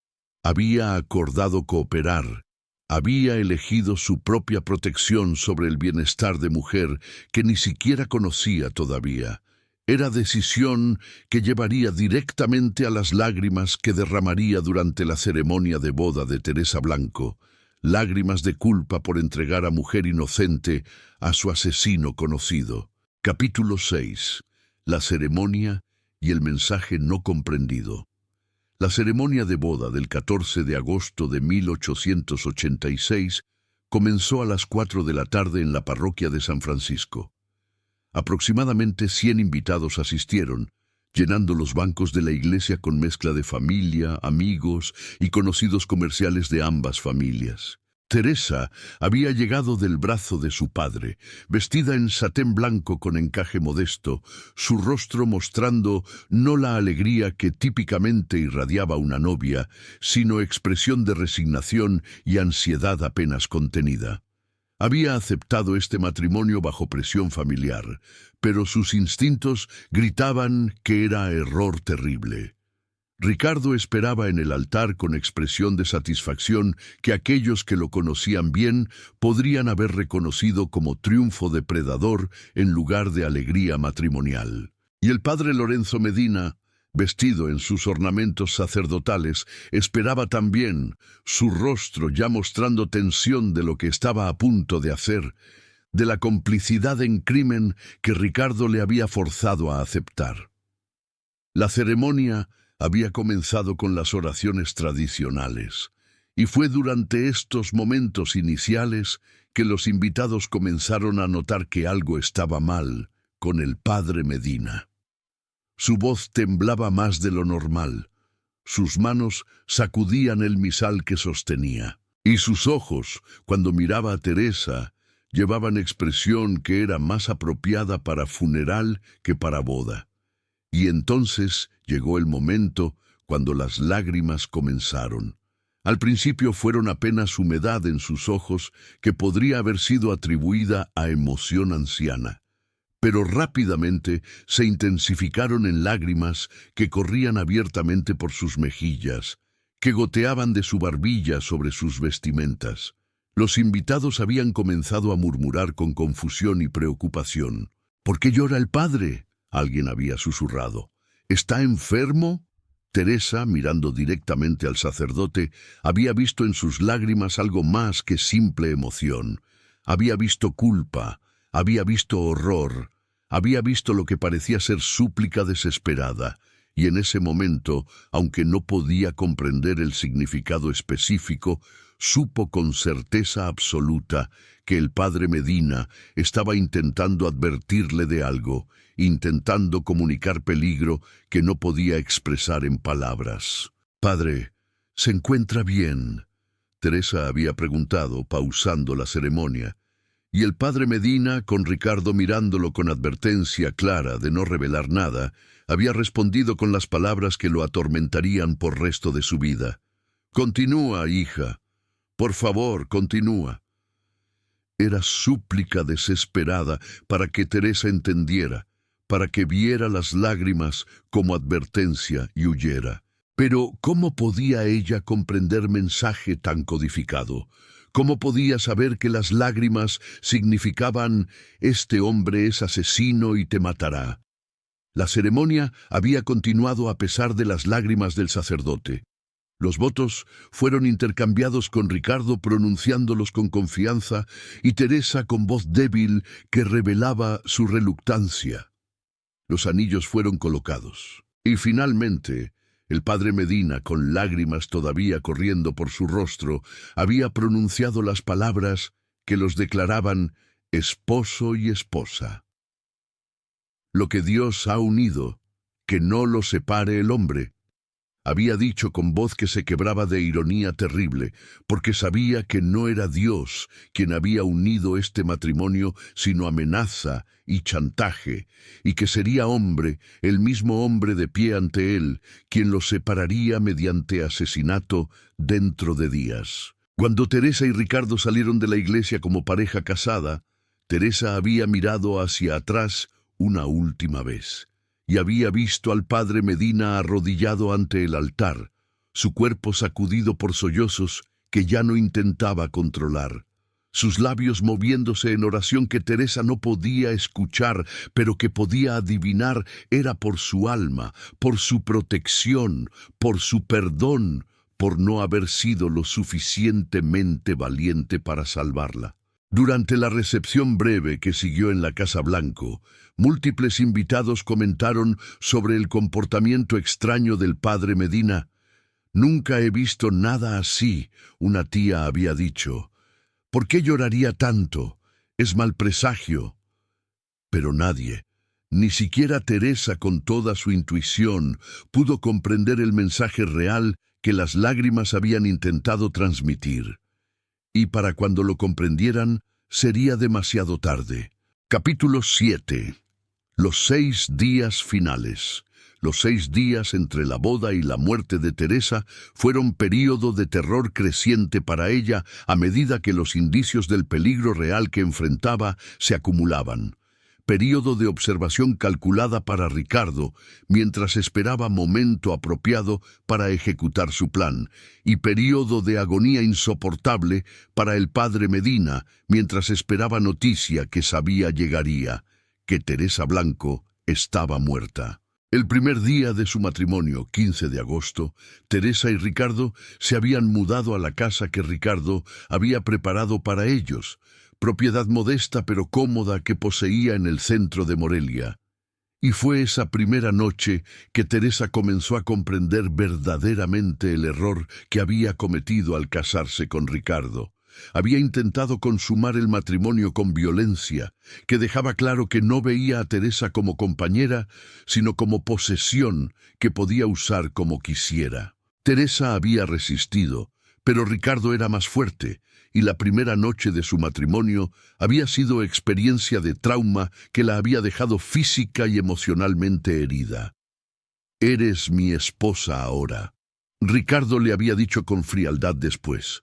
Había acordado cooperar, había elegido su propia protección sobre el bienestar de mujer que ni siquiera conocía todavía. Era decisión que llevaría directamente a las lágrimas que derramaría durante la ceremonia de boda de Teresa Blanco, lágrimas de culpa por entregar a mujer inocente a su asesino conocido. Capítulo 6. La ceremonia y el mensaje no comprendido. La ceremonia de boda del 14 de agosto de 1886 comenzó a las 4 de la tarde en la parroquia de San Francisco. Aproximadamente 100 invitados asistieron, llenando los bancos de la iglesia con mezcla de familia, amigos y conocidos comerciales de ambas familias. Teresa había llegado del brazo de su padre, vestida en satén blanco con encaje modesto, su rostro mostrando no la alegría que típicamente irradiaba una novia, sino expresión de resignación y ansiedad apenas contenida. Había aceptado este matrimonio bajo presión familiar, pero sus instintos gritaban que era error terrible. Ricardo esperaba en el altar con expresión de satisfacción que aquellos que lo conocían bien podrían haber reconocido como triunfo depredador en lugar de alegría matrimonial. Y el padre Lorenzo Medina, vestido en sus ornamentos sacerdotales, esperaba también, su rostro ya mostrando tensión de lo que estaba a punto de hacer, de la complicidad en crimen que Ricardo le había forzado a aceptar. La ceremonia había comenzado con las oraciones tradicionales, y fue durante estos momentos iniciales que los invitados comenzaron a notar que algo estaba mal con el padre Medina. Su voz temblaba más de lo normal, sus manos sacudían el misal que sostenía, y sus ojos, cuando miraba a Teresa, llevaban expresión que era más apropiada para funeral que para boda. Y entonces llegó el momento cuando las lágrimas comenzaron. Al principio fueron apenas humedad en sus ojos que podría haber sido atribuida a emoción anciana, pero rápidamente se intensificaron en lágrimas que corrían abiertamente por sus mejillas, que goteaban de su barbilla sobre sus vestimentas. Los invitados habían comenzado a murmurar con confusión y preocupación. «¿Por qué llora el padre?», alguien había susurrado. «¿Está enfermo?». Teresa, mirando directamente al sacerdote, había visto en sus lágrimas algo más que simple emoción. Había visto culpa, había visto horror, había visto lo que parecía ser súplica desesperada, y en ese momento, aunque no podía comprender el significado específico, supo con certeza absoluta que el padre Medina estaba intentando advertirle de algo, intentando comunicar peligro que no podía expresar en palabras. «Padre, ¿se encuentra bien?», Teresa había preguntado, pausando la ceremonia, y el padre Medina, con Ricardo mirándolo con advertencia clara de no revelar nada, había respondido con las palabras que lo atormentarían por resto de su vida. «Continúa, hija. Por favor, continúa». Era súplica desesperada para que Teresa entendiera, para que viera las lágrimas como advertencia y huyera. Pero ¿cómo podía ella comprender mensaje tan codificado? ¿Cómo podía saber que las lágrimas significaban «este hombre es asesino y te matará»? La ceremonia había continuado a pesar de las lágrimas del sacerdote. Los votos fueron intercambiados con Ricardo pronunciándolos con confianza y Teresa con voz débil que revelaba su reluctancia. Los anillos fueron colocados. Y finalmente, el padre Medina, con lágrimas todavía corriendo por su rostro, había pronunciado las palabras que los declaraban esposo y esposa. «Lo que Dios ha unido, que no lo separe el hombre», había dicho con voz que se quebraba de ironía terrible, porque sabía que no era Dios quien había unido este matrimonio, sino amenaza y chantaje, y que sería hombre, el mismo hombre de pie ante él, quien los separaría mediante asesinato dentro de días. Cuando Teresa y Ricardo salieron de la iglesia como pareja casada, Teresa había mirado hacia atrás una última vez y había visto al padre Medina arrodillado ante el altar, su cuerpo sacudido por sollozos que ya no intentaba controlar, sus labios moviéndose en oración que Teresa no podía escuchar, pero que podía adivinar era por su alma, por su protección, por su perdón, por no haber sido lo suficientemente valiente para salvarla. Durante la recepción breve que siguió en la Casa Blanco, múltiples invitados comentaron sobre el comportamiento extraño del padre Medina. «Nunca he visto nada así», una tía había dicho. «¿Por qué lloraría tanto? Es mal presagio». Pero nadie, ni siquiera Teresa con toda su intuición, pudo comprender el mensaje real que las lágrimas habían intentado transmitir. Y para cuando lo comprendieran, sería demasiado tarde. Capítulo 7. Los 6 días finales. Los 6 días entre la boda y la muerte de Teresa fueron período de terror creciente para ella a medida que los indicios del peligro real que enfrentaba se acumulaban. Período de observación calculada para Ricardo, mientras esperaba momento apropiado para ejecutar su plan, y período de agonía insoportable para el padre Medina, mientras esperaba noticia que sabía llegaría, que Teresa Blanco estaba muerta. El primer día de su matrimonio, 15 de agosto, Teresa y Ricardo se habían mudado a la casa que Ricardo había preparado para ellos, propiedad modesta pero cómoda que poseía en el centro de Morelia. Y fue esa primera noche que Teresa comenzó a comprender verdaderamente el error que había cometido al casarse con Ricardo. Había intentado consumar el matrimonio con violencia, que dejaba claro que no veía a Teresa como compañera, sino como posesión que podía usar como quisiera. Teresa había resistido, pero Ricardo era más fuerte, y la primera noche de su matrimonio había sido experiencia de trauma que la había dejado física y emocionalmente herida. «Eres mi esposa ahora», Ricardo le había dicho con frialdad después.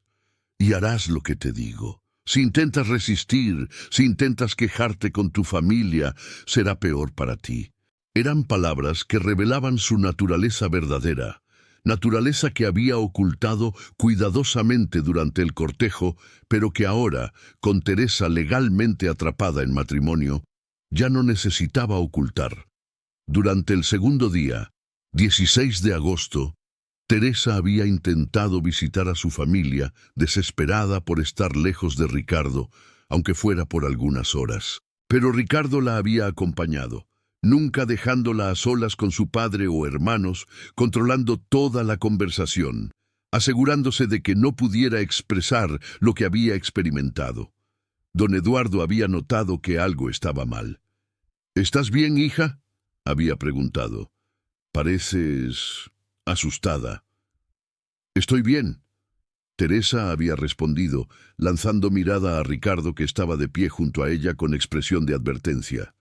«Y harás lo que te digo. Si intentas resistir, si intentas quejarte con tu familia, será peor para ti». Eran palabras que revelaban su naturaleza verdadera, naturaleza que había ocultado cuidadosamente durante el cortejo, pero que ahora, con Teresa legalmente atrapada en matrimonio, ya no necesitaba ocultar. Durante el segundo día, 16 de agosto, Teresa había intentado visitar a su familia, desesperada por estar lejos de Ricardo, aunque fuera por algunas horas. Pero Ricardo la había acompañado, nunca dejándola a solas con su padre o hermanos, controlando toda la conversación, asegurándose de que no pudiera expresar lo que había experimentado. Don Eduardo había notado que algo estaba mal. «¿Estás bien, hija?», había preguntado. «Pareces asustada». «Estoy bien», Teresa había respondido, lanzando mirada a Ricardo que estaba de pie junto a ella con expresión de advertencia.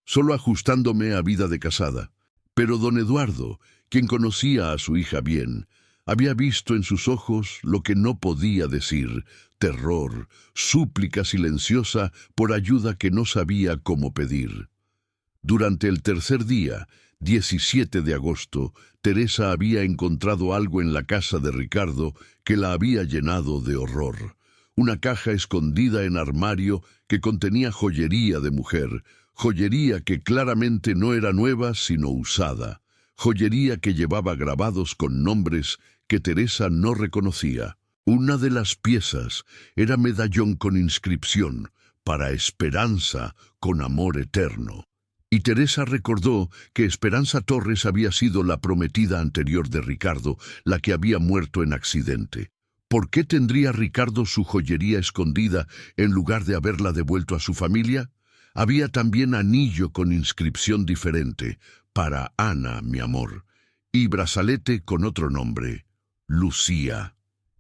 «Solo ajustándome a vida de casada». Pero don Eduardo, quien conocía a su hija bien, había visto en sus ojos lo que no podía decir: terror, súplica silenciosa por ayuda que no sabía cómo pedir. Durante el tercer día, 17 de agosto, Teresa había encontrado algo en la casa de Ricardo que la había llenado de horror. Una caja escondida en armario que contenía joyería de mujer, joyería que claramente no era nueva sino usada, joyería que llevaba grabados con nombres que Teresa no reconocía. Una de las piezas era medallón con inscripción: «Para Esperanza, con amor eterno». Y Teresa recordó que Esperanza Torres había sido la prometida anterior de Ricardo, la que había muerto en accidente. ¿Por qué tendría Ricardo su joyería escondida en lugar de haberla devuelto a su familia? Había también anillo con inscripción diferente: «Para Ana, mi amor», y brazalete con otro nombre: «Lucía».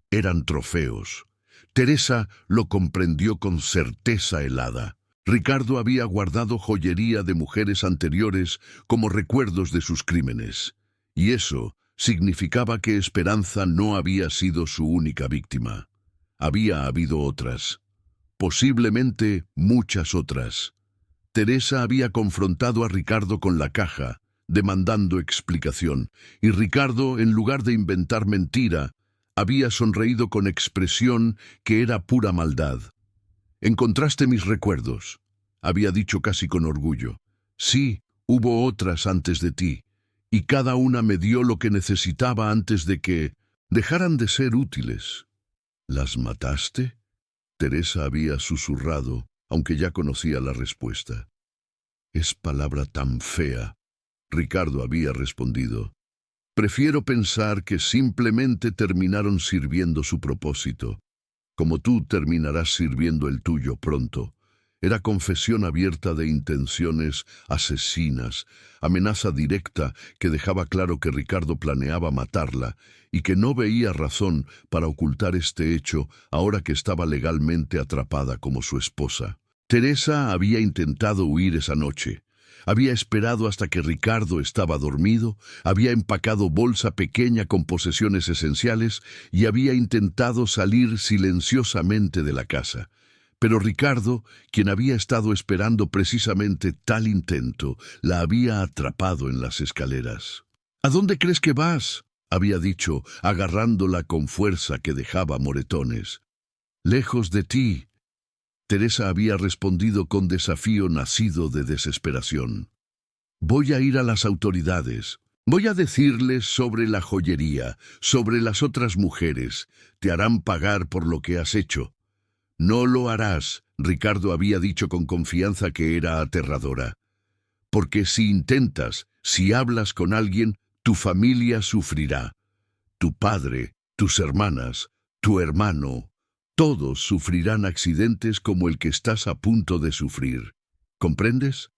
Eran trofeos. Teresa lo comprendió con certeza helada. Ricardo había guardado joyería de mujeres anteriores como recuerdos de sus crímenes, y eso significaba que Esperanza no había sido su única víctima. Había habido otras, posiblemente muchas otras. Teresa había confrontado a Ricardo con la caja, demandando explicación, y Ricardo, en lugar de inventar mentira, había sonreído con expresión que era pura maldad. «Encontraste mis recuerdos», había dicho casi con orgullo. «Sí, hubo otras antes de ti, y cada una me dio lo que necesitaba antes de que dejaran de ser útiles». «¿Las mataste?», Teresa había susurrado, aunque ya conocía la respuesta. «Es palabra tan fea», Ricardo había respondido. «Prefiero pensar que simplemente terminaron sirviendo su propósito, como tú terminarás sirviendo el tuyo pronto». Era confesión abierta de intenciones asesinas, amenaza directa que dejaba claro que Ricardo planeaba matarla y que no veía razón para ocultar este hecho ahora que estaba legalmente atrapada como su esposa. Teresa había intentado huir esa noche. Había esperado hasta que Ricardo estaba dormido, había empacado bolsa pequeña con posesiones esenciales y había intentado salir silenciosamente de la casa. Pero Ricardo, quien había estado esperando precisamente tal intento, la había atrapado en las escaleras. «¿A dónde crees que vas?», había dicho, agarrándola con fuerza que dejaba moretones. «Lejos de ti», Teresa había respondido con desafío nacido de desesperación. «Voy a ir a las autoridades. Voy a decirles sobre la joyería, sobre las otras mujeres. Te harán pagar por lo que has hecho». «No lo harás», Ricardo había dicho con confianza que era aterradora. «Porque si intentas, si hablas con alguien, tu familia sufrirá. Tu padre, tus hermanas, tu hermano, todos sufrirán accidentes como el que estás a punto de sufrir. ¿Comprendes?».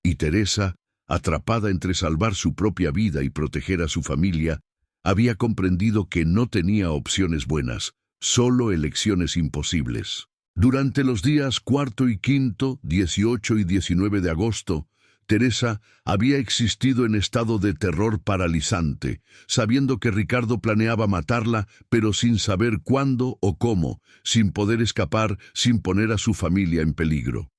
Y Teresa, atrapada entre salvar su propia vida y proteger a su familia, había comprendido que no tenía opciones buenas, solo elecciones imposibles. Durante los días 4 y 5, 18 y 19 de agosto, Teresa había existido en estado de terror paralizante, sabiendo que Ricardo planeaba matarla, pero sin saber cuándo o cómo, sin poder escapar, sin poner a su familia en peligro.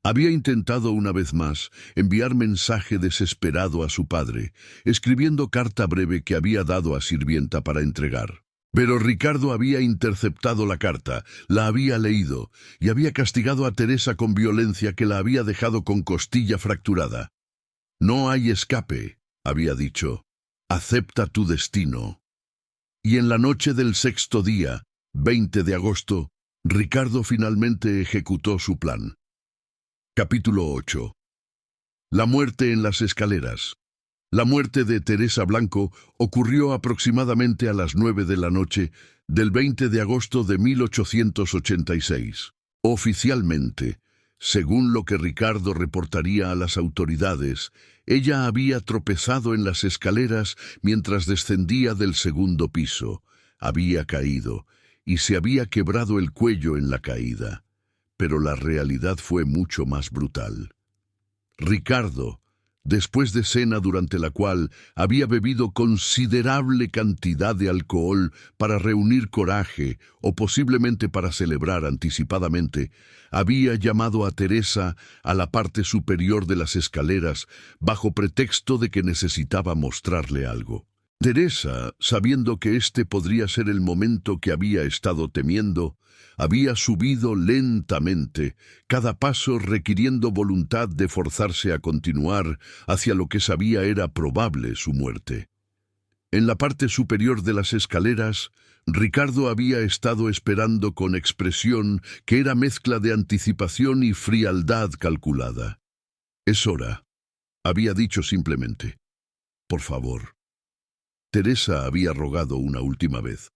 Había intentado una vez más enviar mensaje desesperado a su padre, escribiendo carta breve que había dado a sirvienta para entregar. Pero Ricardo había interceptado la carta, la había leído y había castigado a Teresa con violencia que la había dejado con costilla fracturada. «No hay escape», había dicho. «Acepta tu destino». Y en la noche del 6º día, 20 de agosto, Ricardo finalmente ejecutó su plan. Capítulo 8. La muerte en las escaleras. La muerte de Teresa Blanco ocurrió aproximadamente a las 9 de la noche del 20 de agosto de 1886. Oficialmente, según lo que Ricardo reportaría a las autoridades, ella había tropezado en las escaleras mientras descendía del 2º piso. Había caído y se había quebrado el cuello en la caída. Pero la realidad fue mucho más brutal. Ricardo, después de cena durante la cual había bebido considerable cantidad de alcohol para reunir coraje o posiblemente para celebrar anticipadamente, había llamado a Teresa a la parte superior de las escaleras bajo pretexto de que necesitaba mostrarle algo. Teresa, sabiendo que este podría ser el momento que había estado temiendo, había subido lentamente, cada paso requiriendo voluntad de forzarse a continuar hacia lo que sabía era probable su muerte. En la parte superior de las escaleras, Ricardo había estado esperando con expresión que era mezcla de anticipación y frialdad calculada. «Es hora», había dicho simplemente. «Por favor». Teresa había rogado una última vez.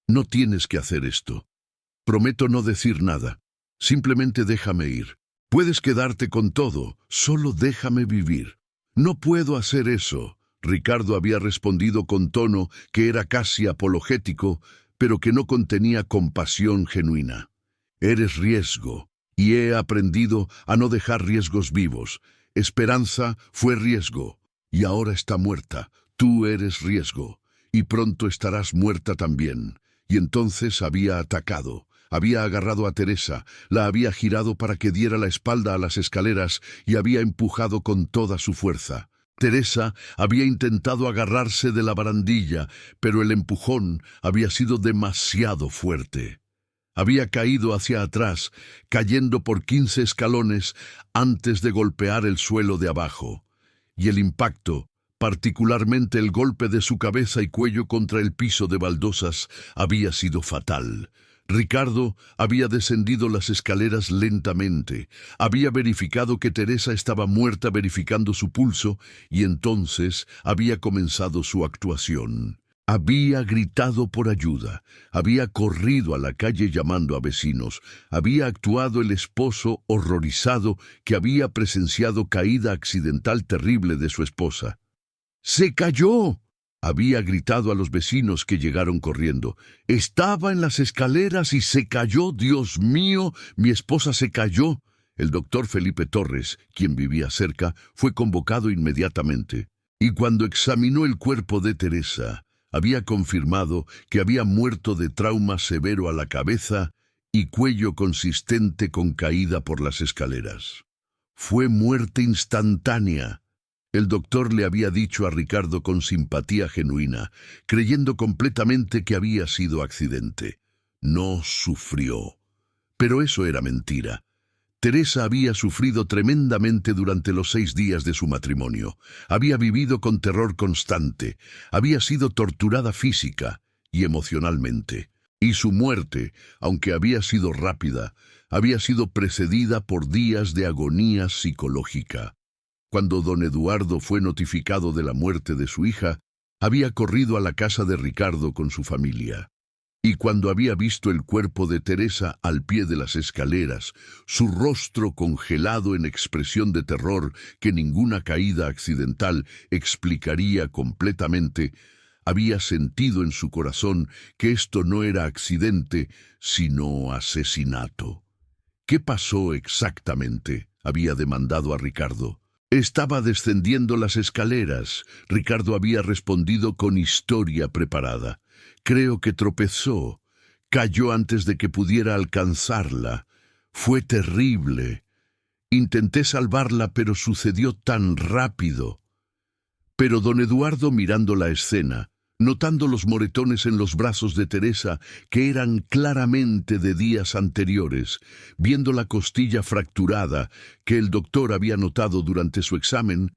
«No tienes que hacer esto. Prometo no decir nada. Simplemente déjame ir. Puedes quedarte con todo, solo déjame vivir». «No puedo hacer eso», Ricardo había respondido con tono que era casi apologético, pero que no contenía compasión genuina. «Eres riesgo, y he aprendido a no dejar riesgos vivos. Esperanza fue riesgo, y ahora está muerta. Tú eres riesgo, y pronto estarás muerta también. y entonces había atacado. Había agarrado a Teresa, la había girado para que diera la espalda a las escaleras y había empujado con toda su fuerza. Teresa había intentado agarrarse de la barandilla, pero el empujón había sido demasiado fuerte. Había caído hacia atrás, cayendo por 15 escalones antes de golpear el suelo de abajo. Y el impacto, particularmente el golpe de su cabeza y cuello contra el piso de baldosas, había sido fatal. Ricardo había descendido las escaleras lentamente, había verificado que Teresa estaba muerta verificando su pulso y entonces había comenzado su actuación. Había gritado por ayuda, había corrido a la calle llamando a vecinos, había actuado el esposo horrorizado que había presenciado caída accidental terrible de su esposa. ¡Se cayó!, había gritado a los vecinos que llegaron corriendo. Estaba en las escaleras y se cayó. ¡Dios mío! Mi esposa se cayó. El doctor Felipe Torres, quien vivía cerca, fue convocado inmediatamente. Y cuando examinó el cuerpo de Teresa, había confirmado que había muerto de trauma severo a la cabeza y cuello consistente con caída por las escaleras. Fue muerte instantánea. El doctor le había dicho a Ricardo con simpatía genuina, creyendo completamente que había sido accidente. No sufrió. Pero eso era mentira. Teresa había sufrido tremendamente durante los 6 días de su matrimonio. Había vivido con terror constante. Había sido torturada física y emocionalmente. Y su muerte, aunque había sido rápida, había sido precedida por días de agonía psicológica. Cuando don Eduardo fue notificado de la muerte de su hija, había corrido a la casa de Ricardo con su familia. Y cuando había visto el cuerpo de Teresa al pie de las escaleras, su rostro congelado en expresión de terror que ninguna caída accidental explicaría completamente, había sentido en su corazón que esto no era accidente, sino asesinato. ¿Qué pasó exactamente?, había demandado a Ricardo. Estaba descendiendo las escaleras. Ricardo había respondido con historia preparada. Creo que tropezó. Cayó antes de que pudiera alcanzarla. Fue terrible. Intenté salvarla, pero sucedió tan rápido. Pero don Eduardo, mirando la escena, notando los moretones en los brazos de Teresa, que eran claramente de días anteriores, viendo la costilla fracturada que el doctor había notado durante su examen,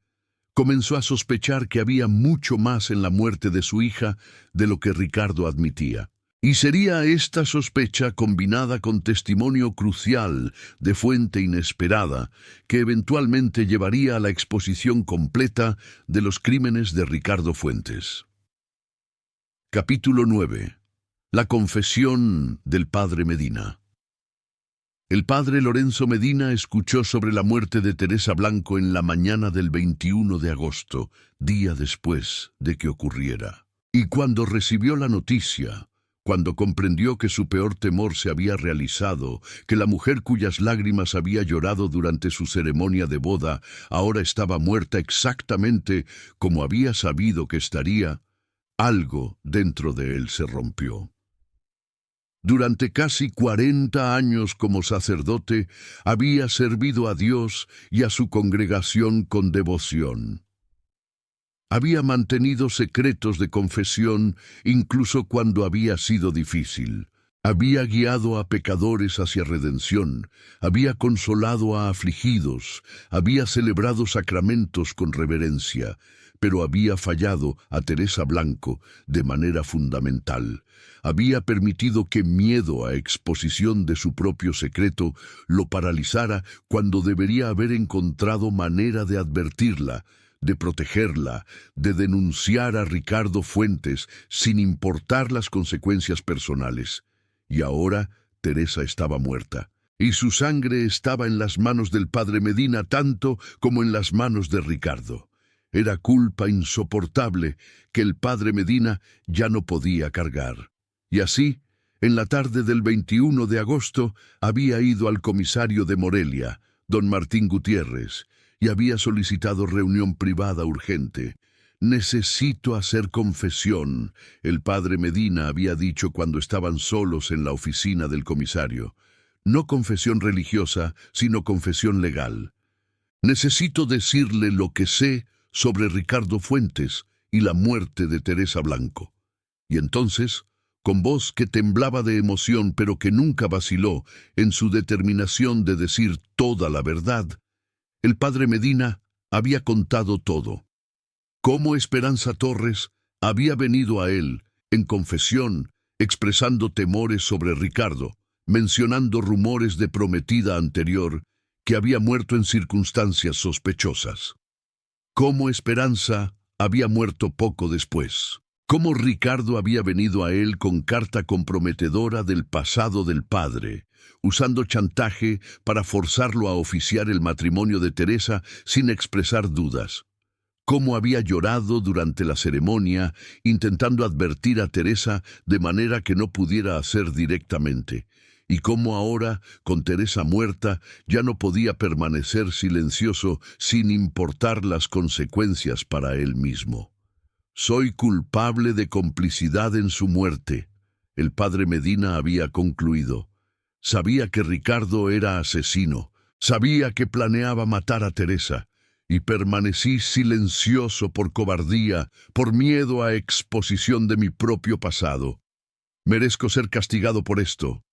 comenzó a sospechar que había mucho más en la muerte de su hija de lo que Ricardo admitía. Y sería esta sospecha combinada con testimonio crucial de fuente inesperada que eventualmente llevaría a la exposición completa de los crímenes de Ricardo Fuentes. Capítulo 9. La confesión del padre Medina. El padre Lorenzo Medina escuchó sobre la muerte de Teresa Blanco en la mañana del 21 de agosto, día después de que ocurriera. Y cuando recibió la noticia, cuando comprendió que su peor temor se había realizado, que la mujer cuyas lágrimas había llorado durante su ceremonia de boda ahora estaba muerta exactamente como había sabido que estaría, algo dentro de él se rompió. Durante casi 40 años como sacerdote, había servido a Dios y a su congregación con devoción. Había mantenido secretos de confesión incluso cuando había sido difícil. Había guiado a pecadores hacia redención, había consolado a afligidos, había celebrado sacramentos con reverencia, pero había fallado a Teresa Blanco de manera fundamental. Había permitido que miedo a exposición de su propio secreto lo paralizara cuando debería haber encontrado manera de advertirla, de protegerla, de denunciar a Ricardo Fuentes sin importar las consecuencias personales. Y ahora Teresa estaba muerta, y su sangre estaba en las manos del padre Medina tanto como en las manos de Ricardo. Era culpa insoportable que el padre Medina ya no podía cargar. Y así, en la tarde del 21 de agosto, había ido al comisario de Morelia, don Martín Gutiérrez, y había solicitado reunión privada urgente. Necesito hacer confesión, el padre Medina había dicho cuando estaban solos en la oficina del comisario. No confesión religiosa, sino confesión legal. Necesito decirle lo que sé sobre Ricardo Fuentes y la muerte de Teresa Blanco. Y entonces, con voz que temblaba de emoción pero que nunca vaciló en su determinación de decir toda la verdad, el padre Medina había contado todo. Cómo Esperanza Torres había venido a él, en confesión, expresando temores sobre Ricardo, mencionando rumores de prometida anterior, que había muerto en circunstancias sospechosas. Cómo Esperanza había muerto poco después. Cómo Ricardo había venido a él con carta comprometedora del pasado del padre, usando chantaje para forzarlo a oficiar el matrimonio de Teresa sin expresar dudas. Cómo había llorado durante la ceremonia, intentando advertir a Teresa de manera que no pudiera hacer directamente. Y cómo ahora, con Teresa muerta, ya no podía permanecer silencioso sin importar las consecuencias para él mismo. Soy culpable de complicidad en su muerte, el padre Medina había concluido. Sabía que Ricardo era asesino, sabía que planeaba matar a Teresa, y permanecí silencioso por cobardía, por miedo a exposición de mi propio pasado. Merezco ser castigado por esto.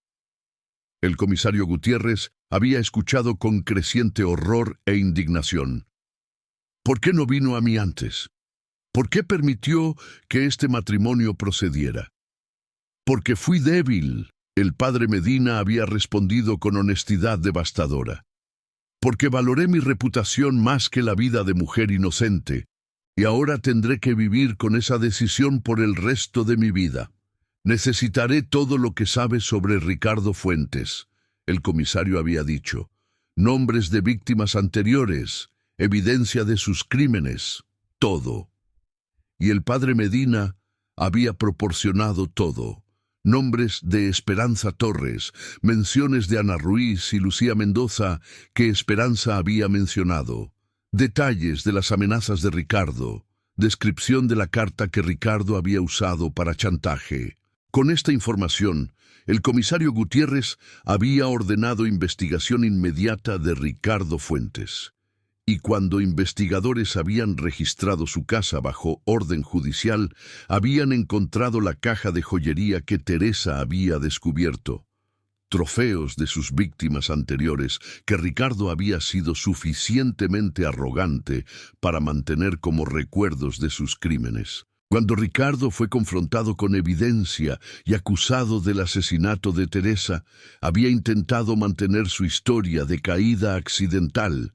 El comisario Gutiérrez había escuchado con creciente horror e indignación. ¿Por qué no vino a mí antes? ¿Por qué permitió que este matrimonio procediera? Porque fui débil, el padre Medina había respondido con honestidad devastadora. Porque valoré mi reputación más que la vida de mujer inocente, y ahora tendré que vivir con esa decisión por el resto de mi vida. Necesitaré todo lo que sabes sobre Ricardo Fuentes, el comisario había dicho. Nombres de víctimas anteriores, evidencia de sus crímenes, todo. Y el padre Medina había proporcionado todo. Nombres de Esperanza Torres, menciones de Ana Ruiz y Lucía Mendoza que Esperanza había mencionado, detalles de las amenazas de Ricardo, descripción de la carta que Ricardo había usado para chantaje. Con esta información, el comisario Gutiérrez había ordenado investigación inmediata de Ricardo Fuentes. Y cuando investigadores habían registrado su casa bajo orden judicial, habían encontrado la caja de joyería que Teresa había descubierto. Trofeos de sus víctimas anteriores que Ricardo había sido suficientemente arrogante para mantener como recuerdos de sus crímenes. Cuando Ricardo fue confrontado con evidencia y acusado del asesinato de Teresa, había intentado mantener su historia de caída accidental.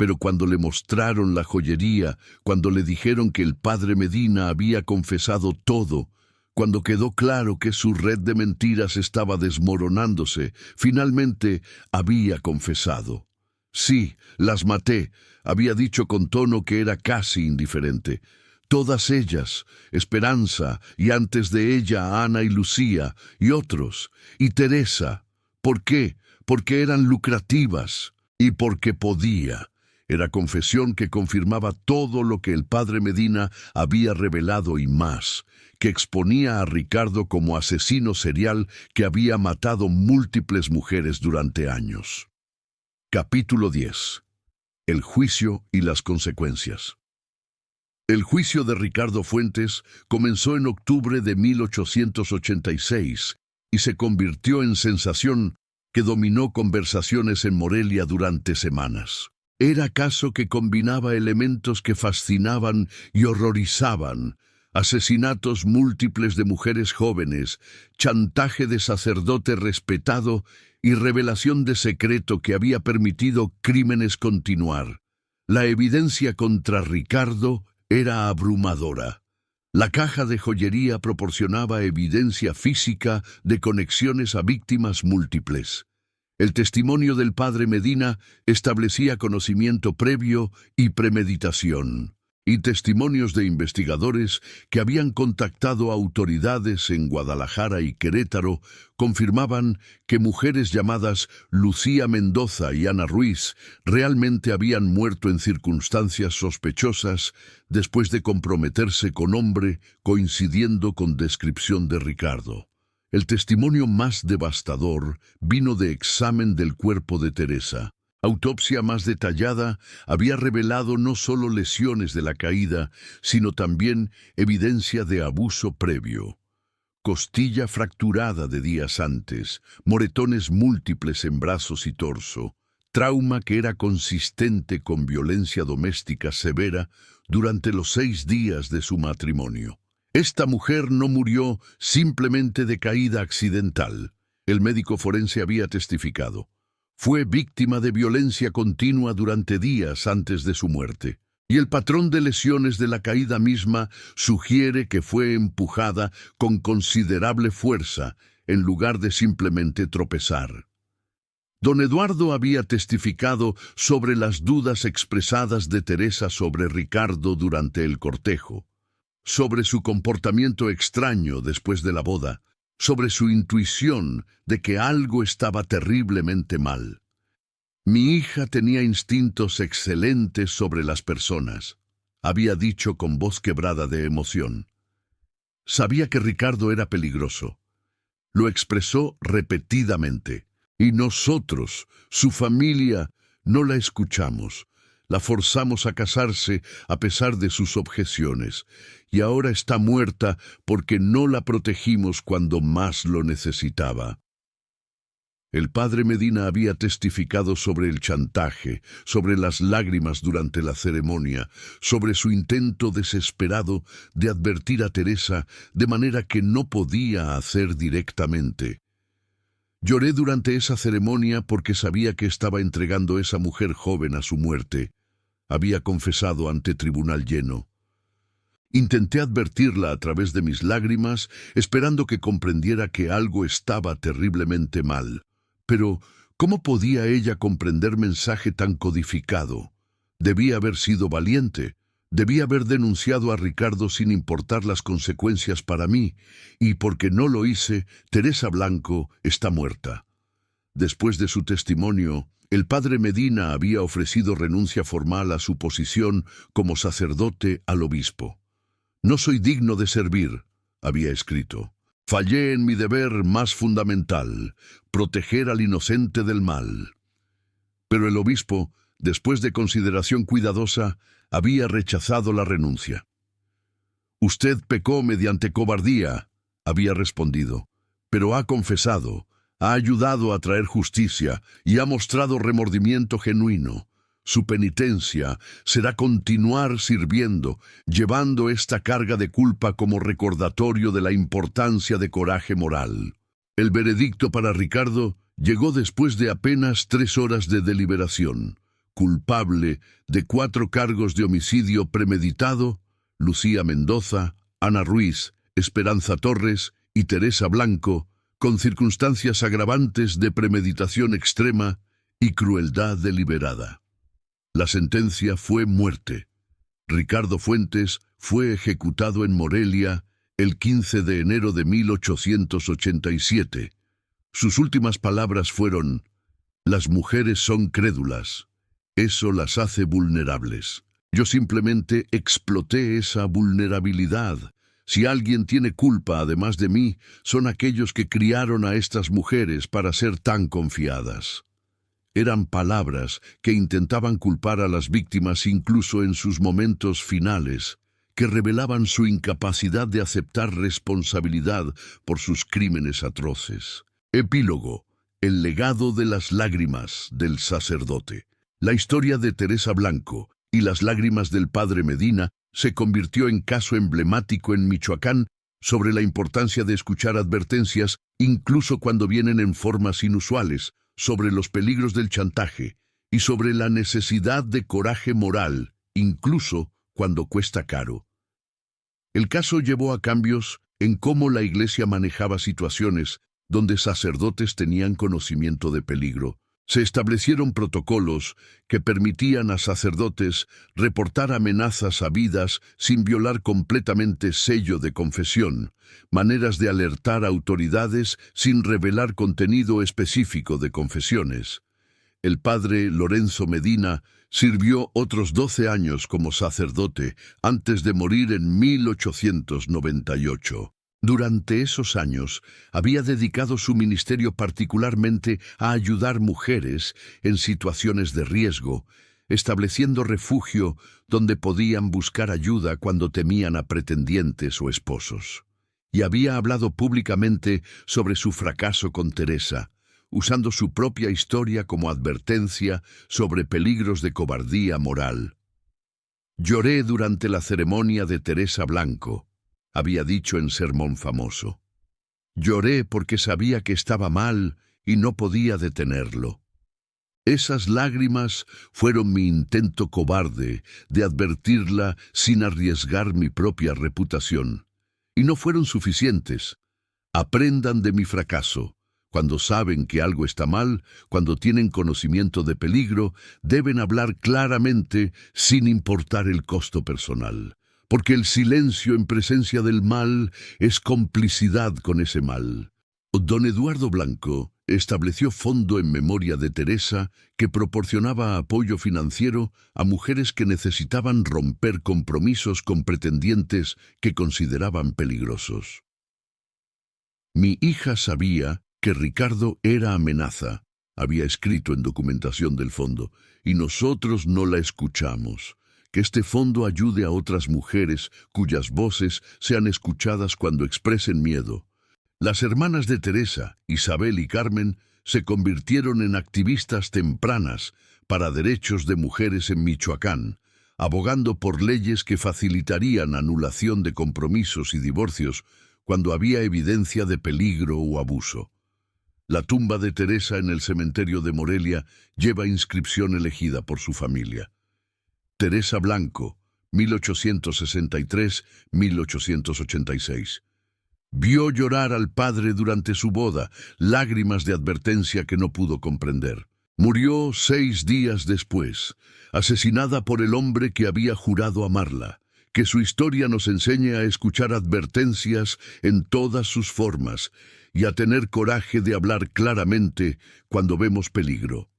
Pero cuando le mostraron la joyería, cuando le dijeron que el padre Medina había confesado todo, cuando quedó claro que su red de mentiras estaba desmoronándose, finalmente había confesado. Sí, las maté, había dicho con tono que era casi indiferente. Todas ellas, Esperanza, y antes de ella Ana y Lucía, y otros, y Teresa. ¿Por qué? Porque eran lucrativas, y porque podía. Era confesión que confirmaba todo lo que el padre Medina había revelado y más, que exponía a Ricardo como asesino serial que había matado múltiples mujeres durante años. Capítulo 10. El juicio y las consecuencias. El juicio de Ricardo Fuentes comenzó en octubre de 1886 y se convirtió en sensación que dominó conversaciones en Morelia durante semanas. Era caso que combinaba elementos que fascinaban y horrorizaban: asesinatos múltiples de mujeres jóvenes, chantaje de sacerdote respetado y revelación de secreto que había permitido crímenes continuar. La evidencia contra Ricardo era abrumadora. La caja de joyería proporcionaba evidencia física de conexiones a víctimas múltiples. El testimonio del padre Medina establecía conocimiento previo y premeditación. y testimonios de investigadores que habían contactado a autoridades en Guadalajara y Querétaro confirmaban que mujeres llamadas Lucía Mendoza y Ana Ruiz realmente habían muerto en circunstancias sospechosas después de comprometerse con hombre, coincidiendo con descripción de Ricardo. El testimonio más devastador vino de examen del cuerpo de Teresa. Autopsia más detallada había revelado no solo lesiones de la caída, sino también evidencia de abuso previo. Costilla fracturada de días antes, moretones múltiples en brazos y torso, trauma que era consistente con violencia doméstica severa durante los 6 días de su matrimonio. Esta mujer no murió simplemente de caída accidental. El médico forense había testificado. Fue víctima de violencia continua durante días antes de su muerte, y el patrón de lesiones de la caída misma sugiere que fue empujada con considerable fuerza en lugar de simplemente tropezar. Don Eduardo había testificado sobre las dudas expresadas de Teresa sobre Ricardo durante el cortejo, sobre su comportamiento extraño después de la boda, sobre su intuición de que algo estaba terriblemente mal. Mi hija tenía instintos excelentes sobre las personas, había dicho con voz quebrada de emoción. Sabía que Ricardo era peligroso. Lo expresó repetidamente. Y nosotros, su familia, no la escuchamos. La forzamos a casarse a pesar de sus objeciones, y ahora está muerta porque no la protegimos cuando más lo necesitaba. El padre Medina había testificado sobre el chantaje, sobre las lágrimas durante la ceremonia, sobre su intento desesperado de advertir a Teresa de manera que no podía hacer directamente. Lloré durante esa ceremonia porque sabía que estaba entregando esa mujer joven a su muerte. Había confesado ante tribunal lleno. Intenté advertirla a través de mis lágrimas, esperando que comprendiera que algo estaba terriblemente mal. Pero, ¿cómo podía ella comprender mensaje tan codificado? Debía haber sido valiente. Debía haber denunciado a Ricardo sin importar las consecuencias para mí, y porque no lo hice, Teresa Blanco está muerta. Después de su testimonio, el padre Medina había ofrecido renuncia formal a su posición como sacerdote al obispo. No soy digno de servir, había escrito. Fallé en mi deber más fundamental, proteger al inocente del mal. Pero el obispo, después de consideración cuidadosa, había rechazado la renuncia. Usted pecó mediante cobardía, había respondido, pero ha confesado, ha ayudado a traer justicia y ha mostrado remordimiento genuino. Su penitencia será continuar sirviendo, llevando esta carga de culpa como recordatorio de la importancia de coraje moral. El veredicto para Ricardo llegó después de apenas 3 horas de deliberación. Culpable de 4 cargos de homicidio premeditado, Lucía Mendoza, Ana Ruiz, Esperanza Torres y Teresa Blanco, con circunstancias agravantes de premeditación extrema y crueldad deliberada. La sentencia fue muerte. Ricardo Fuentes fue ejecutado en Morelia el 15 de enero de 1887. Sus últimas palabras fueron: «Las mujeres son crédulas. Eso las hace vulnerables. Yo simplemente exploté esa vulnerabilidad. Si alguien tiene culpa además de mí, son aquellos que criaron a estas mujeres para ser tan confiadas». Eran palabras que intentaban culpar a las víctimas incluso en sus momentos finales, que revelaban su incapacidad de aceptar responsabilidad por sus crímenes atroces. Epílogo: el legado de las lágrimas del sacerdote. La historia de Teresa Blanco y las lágrimas del padre Medina se convirtió en caso emblemático en Michoacán sobre la importancia de escuchar advertencias, incluso cuando vienen en formas inusuales, sobre los peligros del chantaje y sobre la necesidad de coraje moral, incluso cuando cuesta caro. El caso llevó a cambios en cómo la Iglesia manejaba situaciones donde sacerdotes tenían conocimiento de peligro, Se establecieron protocolos que permitían a sacerdotes reportar amenazas habidas sin violar completamente sello de confesión, maneras de alertar a autoridades sin revelar contenido específico de confesiones. El padre Lorenzo Medina sirvió otros 12 años como sacerdote antes de morir en 1898. Durante esos años, había dedicado su ministerio particularmente a ayudar mujeres en situaciones de riesgo, estableciendo refugio donde podían buscar ayuda cuando temían a pretendientes o esposos. Y había hablado públicamente sobre su fracaso con Teresa, usando su propia historia como advertencia sobre peligros de cobardía moral. «Lloré durante la ceremonia de Teresa Blanco», había dicho en sermón famoso. «Lloré porque sabía que estaba mal y no podía detenerlo. Esas lágrimas fueron mi intento cobarde de advertirla sin arriesgar mi propia reputación. Y no fueron suficientes. Aprendan de mi fracaso. Cuando saben que algo está mal, cuando tienen conocimiento de peligro, deben hablar claramente sin importar el costo personal. Porque el silencio en presencia del mal es complicidad con ese mal». Don Eduardo Blanco estableció fondo en memoria de Teresa que proporcionaba apoyo financiero a mujeres que necesitaban romper compromisos con pretendientes que consideraban peligrosos. «Mi hija sabía que Ricardo era amenaza», había escrito en documentación del fondo, «y nosotros no la escuchamos. Que este fondo ayude a otras mujeres cuyas voces sean escuchadas cuando expresen miedo». Las hermanas de Teresa, Isabel y Carmen, se convirtieron en activistas tempranas para derechos de mujeres en Michoacán, abogando por leyes que facilitarían anulación de compromisos y divorcios cuando había evidencia de peligro o abuso. La tumba de Teresa en el cementerio de Morelia lleva inscripción elegida por su familia. Teresa Blanco, 1863-1886. Vio llorar al padre durante su boda, lágrimas de advertencia que no pudo comprender. Murió 6 días después, asesinada por el hombre que había jurado amarla. Que su historia nos enseñe a escuchar advertencias en todas sus formas y a tener coraje de hablar claramente cuando vemos peligro.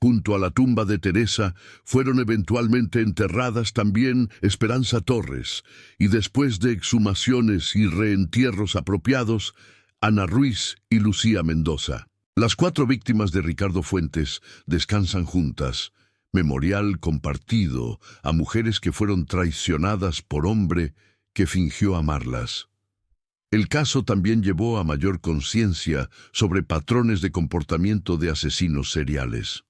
Junto a la tumba de Teresa fueron eventualmente enterradas también Esperanza Torres y después de exhumaciones y reentierros apropiados, Ana Ruiz y Lucía Mendoza. Las 4 víctimas de Ricardo Fuentes descansan juntas, memorial compartido a mujeres que fueron traicionadas por hombre que fingió amarlas. El caso también llevó a mayor conciencia sobre patrones de comportamiento de asesinos seriales.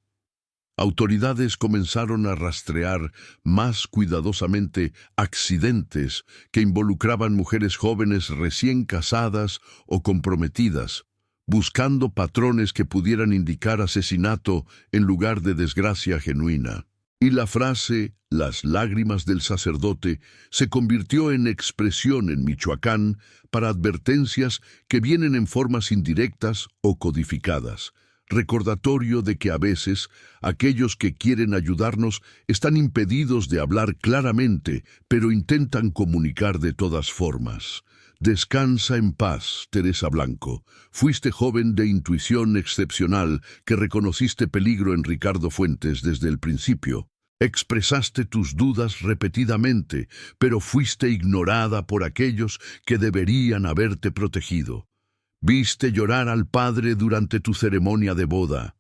Autoridades comenzaron a rastrear más cuidadosamente accidentes que involucraban mujeres jóvenes recién casadas o comprometidas, buscando patrones que pudieran indicar asesinato en lugar de desgracia genuina. Y la frase «las lágrimas del sacerdote» se convirtió en expresión en Michoacán para advertencias que vienen en formas indirectas o codificadas. Recordatorio de que a veces aquellos que quieren ayudarnos están impedidos de hablar claramente, pero intentan comunicar de todas formas. Descansa en paz, Teresa Blanco. Fuiste joven de intuición excepcional que reconociste peligro en Ricardo Fuentes desde el principio. Expresaste tus dudas repetidamente, pero fuiste ignorada por aquellos que deberían haberte protegido. Viste llorar al padre durante tu ceremonia de boda,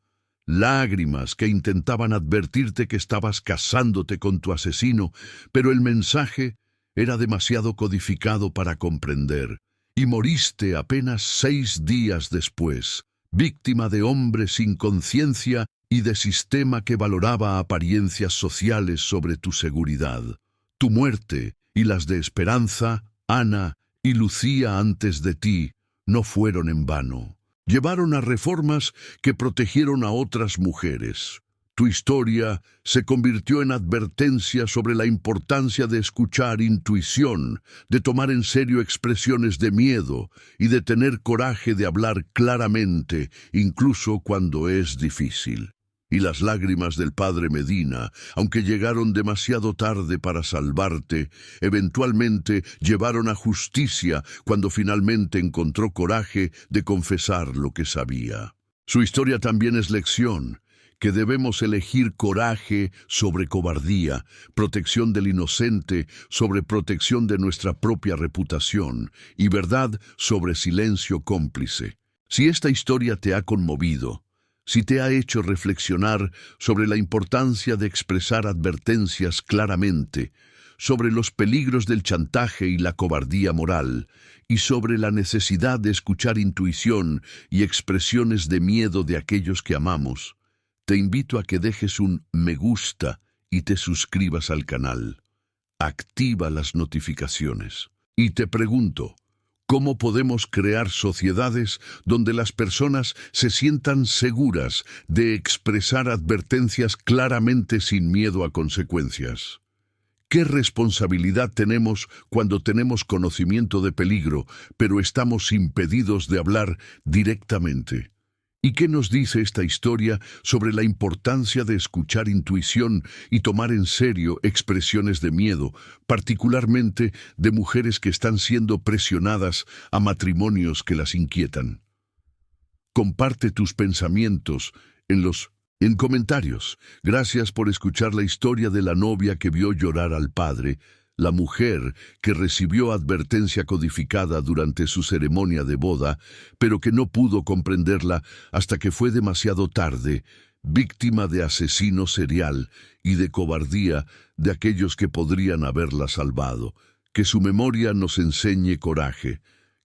lágrimas que intentaban advertirte que estabas casándote con tu asesino, pero el mensaje era demasiado codificado para comprender, y moriste apenas 6 días después, víctima de hombre sin conciencia y de sistema que valoraba apariencias sociales sobre tu seguridad. Tu muerte y las de Esperanza, Ana y Lucía antes de ti no fueron en vano. Llevaron a reformas que protegieron a otras mujeres. Tu historia se convirtió en advertencia sobre la importancia de escuchar intuición, de tomar en serio expresiones de miedo y de tener coraje de hablar claramente, incluso cuando es difícil. Y las lágrimas del padre Medina, aunque llegaron demasiado tarde para salvarte, eventualmente llevaron a justicia cuando finalmente encontró coraje de confesar lo que sabía. Su historia también es lección, que debemos elegir coraje sobre cobardía, protección del inocente sobre protección de nuestra propia reputación y verdad sobre silencio cómplice. Si esta historia te ha conmovido, si te ha hecho reflexionar sobre la importancia de expresar advertencias claramente, sobre los peligros del chantaje y la cobardía moral, y sobre la necesidad de escuchar intuición y expresiones de miedo de aquellos que amamos, te invito a que dejes un me gusta y te suscribas al canal. Activa las notificaciones. Y te pregunto, ¿cómo podemos crear sociedades donde las personas se sientan seguras de expresar advertencias claramente sin miedo a consecuencias? ¿Qué responsabilidad tenemos cuando tenemos conocimiento de peligro, pero estamos impedidos de hablar directamente? ¿Y qué nos dice esta historia sobre la importancia de escuchar intuición y tomar en serio expresiones de miedo, particularmente de mujeres que están siendo presionadas a matrimonios que las inquietan? Comparte tus pensamientos en comentarios. Gracias por escuchar la historia de la novia que vio llorar al padre, la mujer que recibió advertencia codificada durante su ceremonia de boda, pero que no pudo comprenderla hasta que fue demasiado tarde, víctima de asesino serial y de cobardía de aquellos que podrían haberla salvado. Que su memoria nos enseñe coraje,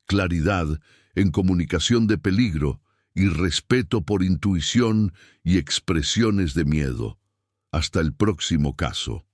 claridad en comunicación de peligro y respeto por intuición y expresiones de miedo. Hasta el próximo caso.